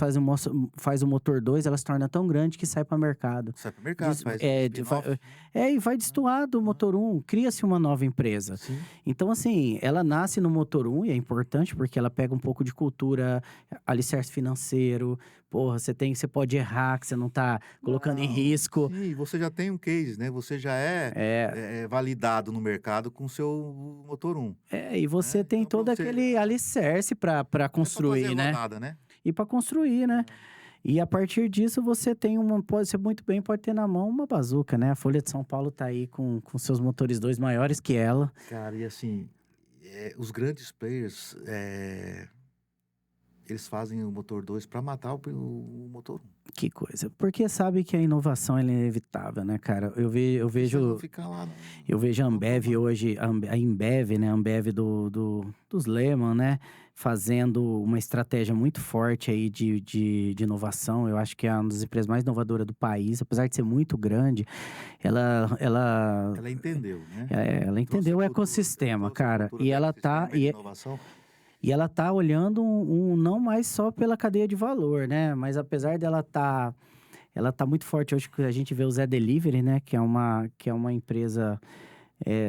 [SPEAKER 1] faz o motor 2, ela se torna tão grande que sai para o mercado.
[SPEAKER 2] Sai pro mercado,
[SPEAKER 1] Diz-
[SPEAKER 2] faz
[SPEAKER 1] é,
[SPEAKER 2] spin-off.
[SPEAKER 1] e vai destoar do motor 1, cria-se uma nova empresa.
[SPEAKER 2] Sim.
[SPEAKER 1] Então, assim, ela nasce no motor 1 e é importante porque ela pega um pouco de cultura, alicerce financeiro. Porra, você pode errar, que você não tá colocando em
[SPEAKER 2] Não,
[SPEAKER 1] risco.
[SPEAKER 2] sim, você já tem um case, né? Você já é validado no mercado com o seu motor 1.
[SPEAKER 1] E você tem
[SPEAKER 2] Então,
[SPEAKER 1] todo aquele alicerce para
[SPEAKER 2] é pra
[SPEAKER 1] construir,
[SPEAKER 2] fazer
[SPEAKER 1] né?
[SPEAKER 2] rodada, né?
[SPEAKER 1] E para construir, né? E a partir disso você tem você muito bem pode ter na mão uma bazuca, né? A Folha de São Paulo tá aí com seus motores 2 maiores que ela.
[SPEAKER 2] Cara, e assim, os grandes players, eles fazem o motor 2 para matar o motor 1.
[SPEAKER 1] Que coisa. Porque sabe que a inovação ela é inevitável, né, cara? Eu
[SPEAKER 2] Você não
[SPEAKER 1] vejo
[SPEAKER 2] fica lá, não.
[SPEAKER 1] eu vejo a Ambev
[SPEAKER 2] Automático.
[SPEAKER 1] hoje, a Ambev, né? A Ambev dos Lehman, né? Fazendo uma estratégia muito forte aí de inovação. Eu acho que é uma das empresas mais inovadoras do país. Apesar de ser muito grande, ela
[SPEAKER 2] Ela entendeu, né?
[SPEAKER 1] ela entendeu o
[SPEAKER 2] Trouxe a cultura,
[SPEAKER 1] ecossistema,
[SPEAKER 2] trouxe a
[SPEAKER 1] cara.
[SPEAKER 2] cultura
[SPEAKER 1] E
[SPEAKER 2] do
[SPEAKER 1] ela tá,
[SPEAKER 2] ecossistema e de inovação.
[SPEAKER 1] e ela tá olhando não mais só pela cadeia de valor, né? Mas apesar dela ela tá muito forte hoje, que a gente vê o Zé Delivery, né? Que é uma empresa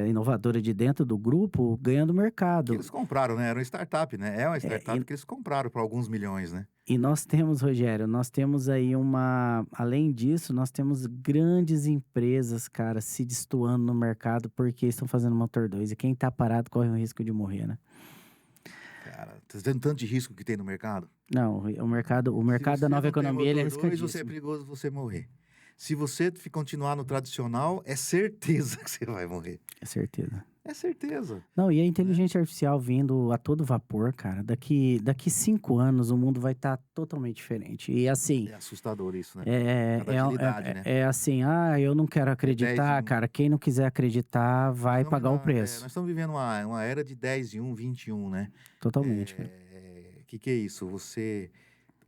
[SPEAKER 1] inovadora de dentro do grupo, ganhando
[SPEAKER 2] Que
[SPEAKER 1] mercado.
[SPEAKER 2] eles compraram, né? Era uma startup, né? É uma startup
[SPEAKER 1] E,
[SPEAKER 2] que eles compraram por alguns milhões, né?
[SPEAKER 1] e nós temos, Rogério, nós temos aí além disso, nós temos grandes empresas, cara, se destoando no mercado porque estão fazendo motor 2. E quem tá parado corre o risco de morrer, né?
[SPEAKER 2] Cara, tá vendo tanto de risco que tem no mercado?
[SPEAKER 1] Não, o mercado
[SPEAKER 2] Se
[SPEAKER 1] da
[SPEAKER 2] você
[SPEAKER 1] nova
[SPEAKER 2] não tem
[SPEAKER 1] economia, ele é
[SPEAKER 2] motor 2, você é
[SPEAKER 1] arriscadíssimo.
[SPEAKER 2] perigoso você morrer. Se você continuar no tradicional, é certeza que você vai morrer.
[SPEAKER 1] É certeza.
[SPEAKER 2] É certeza.
[SPEAKER 1] Não, e a inteligência artificial vindo a todo vapor, cara. Daqui 5 anos o mundo vai estar totalmente diferente. E assim,
[SPEAKER 2] É assustador isso, né?
[SPEAKER 1] é,
[SPEAKER 2] Cada
[SPEAKER 1] é,
[SPEAKER 2] agilidade,
[SPEAKER 1] é,
[SPEAKER 2] né?
[SPEAKER 1] é assim, eu não quero
[SPEAKER 2] 10
[SPEAKER 1] acreditar,
[SPEAKER 2] em 1.
[SPEAKER 1] cara. Quem não quiser acreditar vai
[SPEAKER 2] Estamos
[SPEAKER 1] pagar o
[SPEAKER 2] nós
[SPEAKER 1] preço.
[SPEAKER 2] estamos vivendo uma era de 10 em 1, 20 em 1, né?
[SPEAKER 1] Totalmente, cara.
[SPEAKER 2] Que é isso? Você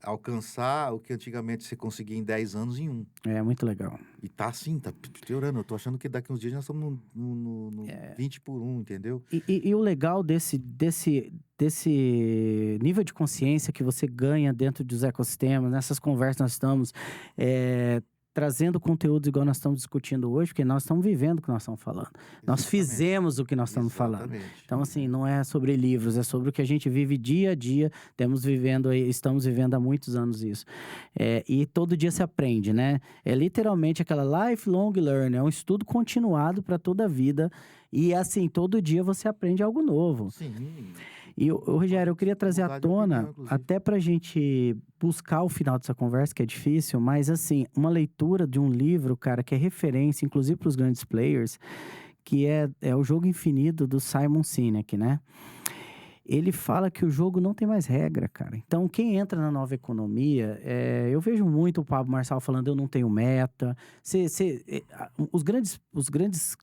[SPEAKER 2] alcançar o que antigamente você conseguia em 10 anos em 1.
[SPEAKER 1] É muito legal.
[SPEAKER 2] E tá assim, tá piorando. Eu tô achando que daqui uns dias nós estamos no 20 por 1, entendeu?
[SPEAKER 1] E o legal desse nível de consciência que você ganha dentro dos ecossistemas, nessas conversas nós estamos trazendo conteúdos igual nós estamos discutindo hoje, porque nós estamos vivendo o que nós estamos falando. Nós
[SPEAKER 2] Exatamente.
[SPEAKER 1] fizemos o que nós estamos falando.
[SPEAKER 2] Exatamente.
[SPEAKER 1] Então, assim, não é sobre livros, é sobre o que a gente vive dia a dia. Estamos vivendo há muitos anos isso. E todo dia se aprende, né? É literalmente aquela lifelong learning, é um estudo continuado para toda a vida. E, assim, todo dia você aprende algo novo.
[SPEAKER 2] Sim.
[SPEAKER 1] E, Rogério, eu queria trazer à
[SPEAKER 2] Mudar de
[SPEAKER 1] tona,
[SPEAKER 2] opinião, inclusive.
[SPEAKER 1] até pra gente buscar o final dessa conversa, que é difícil, mas assim, uma leitura de um livro, cara, que é referência, inclusive para os grandes players, que é O Jogo Infinito, do Simon Sinek, né? Ele fala que o jogo não tem mais regra, cara. Então, quem entra na nova economia, eu vejo muito o Pablo Marçal falando, eu não tenho meta. Os grandes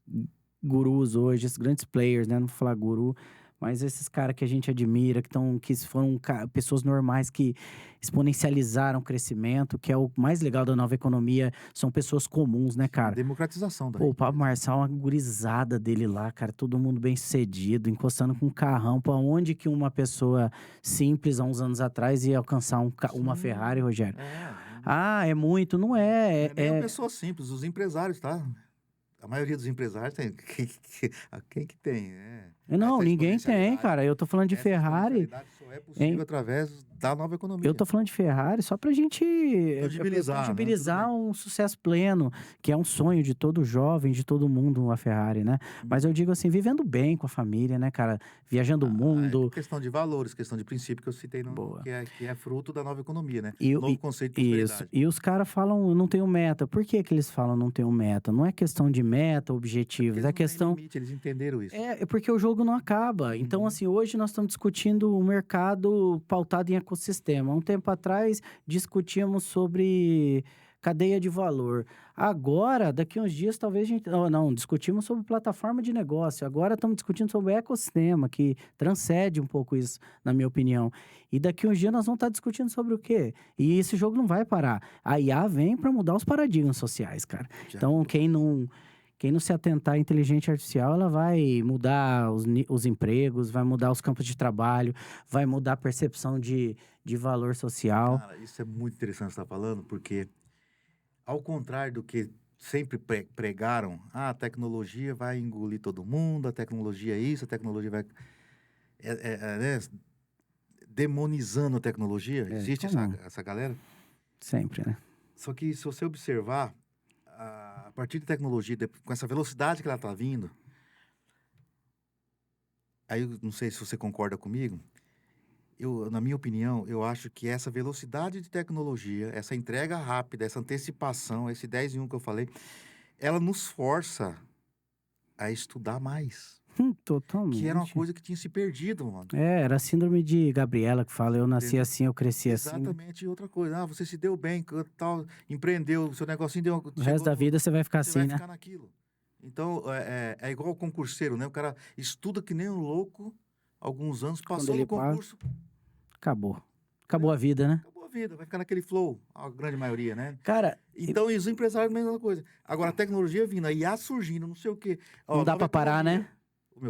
[SPEAKER 1] gurus hoje, esses grandes players, né? Não vou falar guru, mas esses caras que a gente admira, que foram pessoas normais que exponencializaram o crescimento, que é o mais legal da nova economia, são pessoas comuns, né, cara?
[SPEAKER 2] Democratização da
[SPEAKER 1] Pô, o Pablo
[SPEAKER 2] riqueza.
[SPEAKER 1] Marçal, uma gurizada dele lá, cara, todo mundo bem sucedido, encostando com um carrão. Pra onde que uma pessoa simples, há uns anos atrás, ia alcançar uma
[SPEAKER 2] Sim.
[SPEAKER 1] Ferrari, Rogério?
[SPEAKER 2] É
[SPEAKER 1] É muito, não
[SPEAKER 2] Não
[SPEAKER 1] é.
[SPEAKER 2] é nem a pessoa simples, os empresários, tá? A maioria dos empresários tem. Quem que tem?
[SPEAKER 1] Não,
[SPEAKER 2] Essa
[SPEAKER 1] ninguém tem,
[SPEAKER 2] exponencialidade.
[SPEAKER 1] cara. Eu tô falando de
[SPEAKER 2] Essa
[SPEAKER 1] Ferrari.
[SPEAKER 2] exponencialidade só é possível através da nova economia.
[SPEAKER 1] Eu tô falando de Ferrari só pra gente
[SPEAKER 2] Tangibilizar, né?
[SPEAKER 1] tangibilizar
[SPEAKER 2] Tudo
[SPEAKER 1] um sucesso pleno, que é um sonho de todo jovem, de todo mundo, a Ferrari, né? Mas eu digo assim, vivendo bem com a família, né, cara? Viajando o
[SPEAKER 2] É
[SPEAKER 1] mundo.
[SPEAKER 2] questão de valores, questão de princípio que eu citei,
[SPEAKER 1] Boa.
[SPEAKER 2] que é fruto da nova economia, né?
[SPEAKER 1] E,
[SPEAKER 2] Novo conceito de
[SPEAKER 1] isso.
[SPEAKER 2] prosperidade.
[SPEAKER 1] E os caras falam, não tenho meta. Por que que eles falam não tenho meta? Não é questão de meta, objetivos,
[SPEAKER 2] Eles
[SPEAKER 1] é
[SPEAKER 2] não têm
[SPEAKER 1] questão...
[SPEAKER 2] limite, eles entenderam isso.
[SPEAKER 1] É porque o jogo não acaba. Então,
[SPEAKER 2] Uhum.
[SPEAKER 1] assim, hoje nós estamos discutindo um mercado pautado em ecossistema. Um tempo atrás, discutíamos sobre cadeia de valor. Agora, daqui uns dias, talvez a gente... Não, discutimos sobre plataforma de negócio. Agora estamos discutindo sobre ecossistema, que transcende um pouco isso, na minha opinião. E daqui uns dias nós vamos estar discutindo sobre o quê? E esse jogo não vai parar. A IA vem para mudar os paradigmas sociais, cara.
[SPEAKER 2] Já.
[SPEAKER 1] Então, quem não se atentar à inteligência artificial, ela vai mudar os empregos, vai mudar os campos de trabalho, vai mudar a percepção de valor social.
[SPEAKER 2] Cara, isso é muito interessante você estar falando, porque ao contrário do que sempre pregaram, a tecnologia vai engolir todo mundo, a tecnologia é isso, a tecnologia vai... né, demonizando a tecnologia. Existe essa galera?
[SPEAKER 1] Sempre, né?
[SPEAKER 2] Só que se você observar, a partir da tecnologia, com essa velocidade que ela está vindo, aí eu não sei se você concorda comigo, na minha opinião, eu acho que essa velocidade de tecnologia, essa entrega rápida, essa antecipação, esse 10 em 1 que eu falei, ela nos força a estudar mais.
[SPEAKER 1] Totalmente.
[SPEAKER 2] Que era uma coisa que tinha se perdido, mano.
[SPEAKER 1] Era a síndrome de Gabriela que fala, eu nasci assim, eu cresci assim.
[SPEAKER 2] Exatamente, outra coisa. Você se deu bem, tal, empreendeu, o seu negocinho deu...
[SPEAKER 1] O resto da vida você vai ficar assim,
[SPEAKER 2] Você vai
[SPEAKER 1] né?
[SPEAKER 2] ficar naquilo. Então, é igual o concurseiro, né? O cara estuda que nem um louco, alguns anos, passou no concurso...
[SPEAKER 1] Acabou a vida, né?
[SPEAKER 2] Acabou a vida, vai ficar naquele flow, a grande maioria, né?
[SPEAKER 1] Cara...
[SPEAKER 2] Então, e os empresários, a mesma coisa. Agora, a tecnologia vindo, a IA surgindo, não sei o quê.
[SPEAKER 1] Não dá pra parar, né?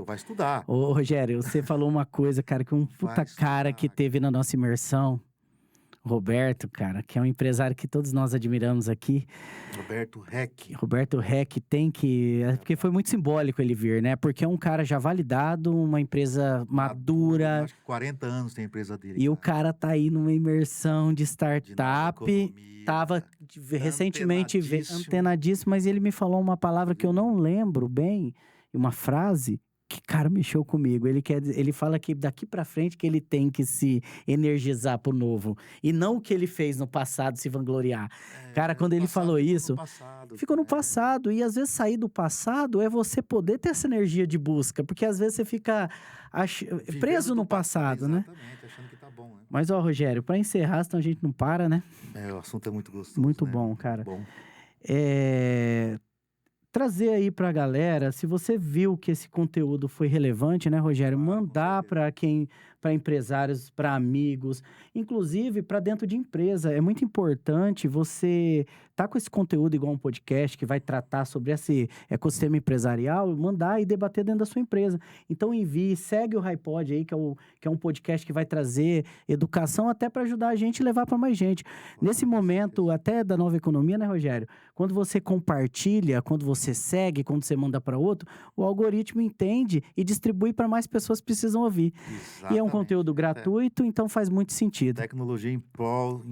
[SPEAKER 2] Vai estudar.
[SPEAKER 1] Ô, Rogério, você falou uma coisa, cara, que um puta cara que teve na nossa imersão, Roberto, cara, que é um empresário que todos nós admiramos aqui. Roberto Reck tem que... Porque foi muito simbólico ele vir, né? Porque é um cara já validado, uma empresa madura.
[SPEAKER 2] Acho que 40 anos tem a empresa dele.
[SPEAKER 1] E o cara tá aí numa imersão de startup. Tava recentemente antenadíssimo, mas ele me falou uma palavra que eu não lembro bem, uma frase... que, cara, mexeu comigo. Ele fala que daqui pra frente que ele tem que se energizar pro novo. E não o que ele fez no passado, se vangloriar. Cara, quando ele falou isso, ficou no passado. E às vezes sair do passado é você poder ter essa energia de busca. Porque às vezes você fica preso no passado, né?
[SPEAKER 2] Exatamente, achando que tá bom, né?
[SPEAKER 1] Mas, ó, Rogério, pra encerrar, senão a gente não para, né?
[SPEAKER 2] O assunto é muito gostoso,
[SPEAKER 1] muito
[SPEAKER 2] né?
[SPEAKER 1] bom, cara.
[SPEAKER 2] Muito bom.
[SPEAKER 1] Trazer aí pra galera, se você viu que esse conteúdo foi relevante, né, Rogério? Mandar para empresários, para amigos, inclusive para dentro de empresa. É muito importante você tá com esse conteúdo igual um podcast que vai tratar sobre esse ecossistema empresarial, mandar e debater dentro da sua empresa. Então envie, segue o HiPod aí, que é um podcast que vai trazer educação até para ajudar a gente e levar para mais gente. Nesse momento, até da nova economia, né, Rogério? Quando você compartilha, quando você segue, quando você manda para outro, o algoritmo entende e distribui para mais pessoas que precisam ouvir.
[SPEAKER 2] Exatamente.
[SPEAKER 1] E é um conteúdo gratuito, então faz muito sentido.
[SPEAKER 2] Tecnologia em prol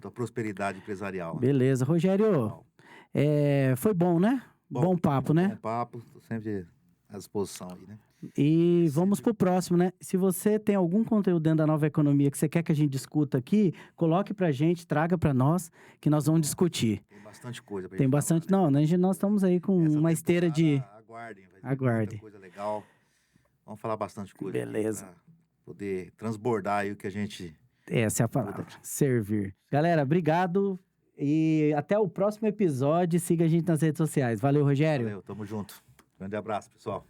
[SPEAKER 2] da prosperidade empresarial.
[SPEAKER 1] Beleza. Rogério, foi bom, né? Bom papo, né?
[SPEAKER 2] Bom papo, tô sempre à disposição aí, né?
[SPEAKER 1] E vamos pro próximo, né? Se você tem algum conteúdo dentro da nova economia que você quer que a gente discuta aqui, coloque pra gente, traga pra nós, que nós vamos discutir.
[SPEAKER 2] Tem bastante coisa pra
[SPEAKER 1] Tem
[SPEAKER 2] gente
[SPEAKER 1] bastante...
[SPEAKER 2] falar, né?
[SPEAKER 1] Não, nós estamos aí com uma esteira de...
[SPEAKER 2] Aguardem.
[SPEAKER 1] Aguardem.
[SPEAKER 2] Muita coisa legal. Vamos falar bastante coisa.
[SPEAKER 1] Beleza.
[SPEAKER 2] Pra poder transbordar aí o que a gente...
[SPEAKER 1] Essa é a palavra. Servir. Galera, obrigado. E até o próximo episódio. Siga a gente nas redes sociais. Valeu, Rogério.
[SPEAKER 2] Valeu, tamo junto. Grande abraço, pessoal.